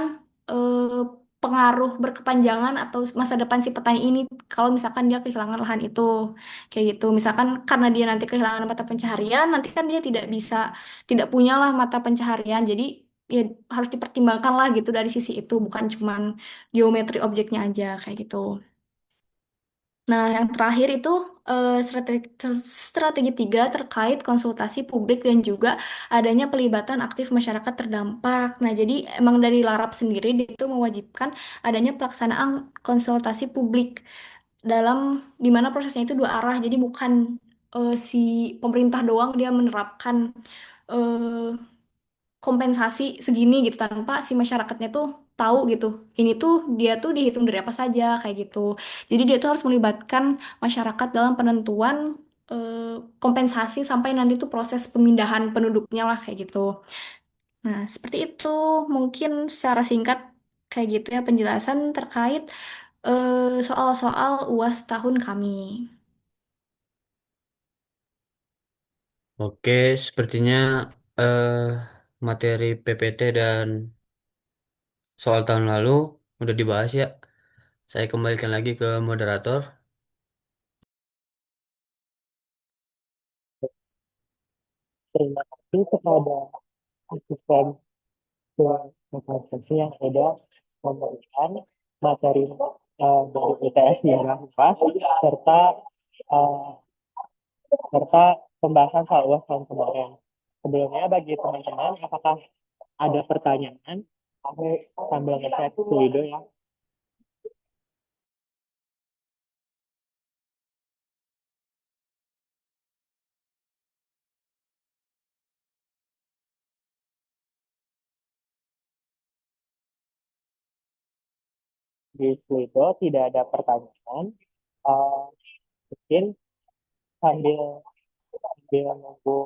eh, pengaruh berkepanjangan atau masa depan si petani ini kalau misalkan dia kehilangan lahan itu. Kayak gitu. Misalkan karena dia nanti kehilangan mata pencaharian, nanti kan dia tidak punyalah mata pencaharian. Jadi ya harus dipertimbangkan lah gitu dari sisi itu, bukan cuman geometri objeknya aja kayak gitu. Nah, yang terakhir itu strategi 3 terkait konsultasi publik dan juga adanya pelibatan aktif masyarakat terdampak. Nah, jadi emang dari Larap sendiri dia itu mewajibkan adanya pelaksanaan konsultasi publik dalam dimana prosesnya itu dua arah. Jadi bukan si pemerintah doang dia menerapkan eh, kompensasi segini gitu tanpa si masyarakatnya tuh tahu gitu. Ini tuh dia tuh dihitung dari apa saja kayak gitu. Jadi dia tuh harus melibatkan masyarakat dalam penentuan kompensasi sampai nanti tuh proses pemindahan penduduknya lah kayak gitu. Nah, seperti itu mungkin secara singkat kayak gitu ya penjelasan terkait soal-soal UAS tahun kami. Oke, sepertinya eh, materi PPT dan soal tahun lalu udah dibahas ya. Saya kembalikan lagi ke moderator. Terima kasih kepada asisten organisasi yang sudah memberikan materi dari ITS di UAS serta eh, serta pembahasan soal UAS tahun kemarin. Sebelumnya bagi teman-teman, apakah ada pertanyaan? Aku sambil ngechat Wido ya. Di Wido tidak ada pertanyaan. Eh, Mungkin sambil sambil nunggu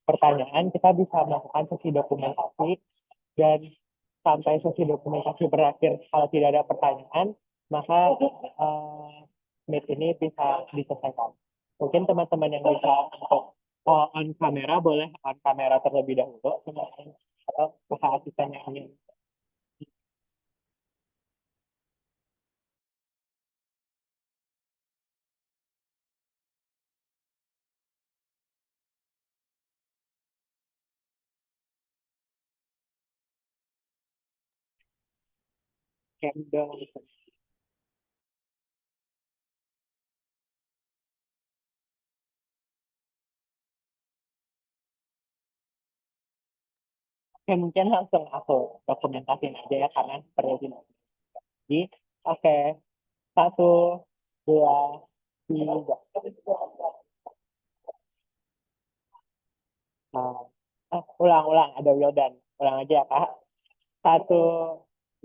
pertanyaan, kita bisa melakukan sesi dokumentasi dan sampai sesi dokumentasi berakhir. Kalau tidak ada pertanyaan, maka meet ini bisa diselesaikan. Mungkin teman-teman yang bisa untuk on kamera boleh on kamera terlebih dahulu, atau kakak asisten yang ingin. Candle. Oke, mungkin langsung aku dokumentasiin aja ya karena perlu jadi. Oke, satu, dua, tiga. Ulang-ulang, ada Wildan. Ulang aja ya, Kak. Satu,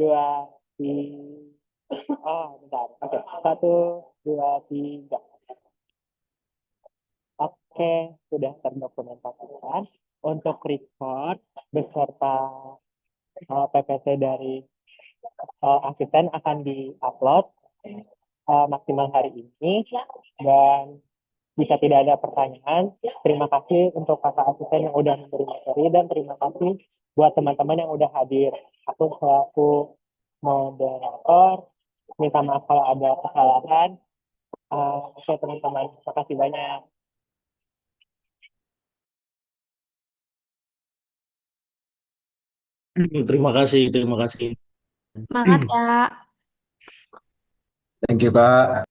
dua, tiga. Oh, bentar. Oke, satu, dua, tiga. Oke, sudah terdokumentasikan. Untuk record beserta PPT dari asisten akan diupload maksimal hari ini. Dan jika tidak ada pertanyaan, terima kasih untuk kakak asisten yang udah memberi materi dan terima kasih buat teman-teman yang udah hadir. Aku selaku moderator, minta maaf kalau ada kesalahan. Oke teman-teman, terima kasih banyak. Terima kasih, terima kasih. Semangat ya. Thank you, Kak.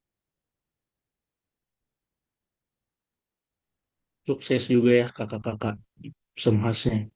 Sukses juga ya kakak-kakak semhasnya.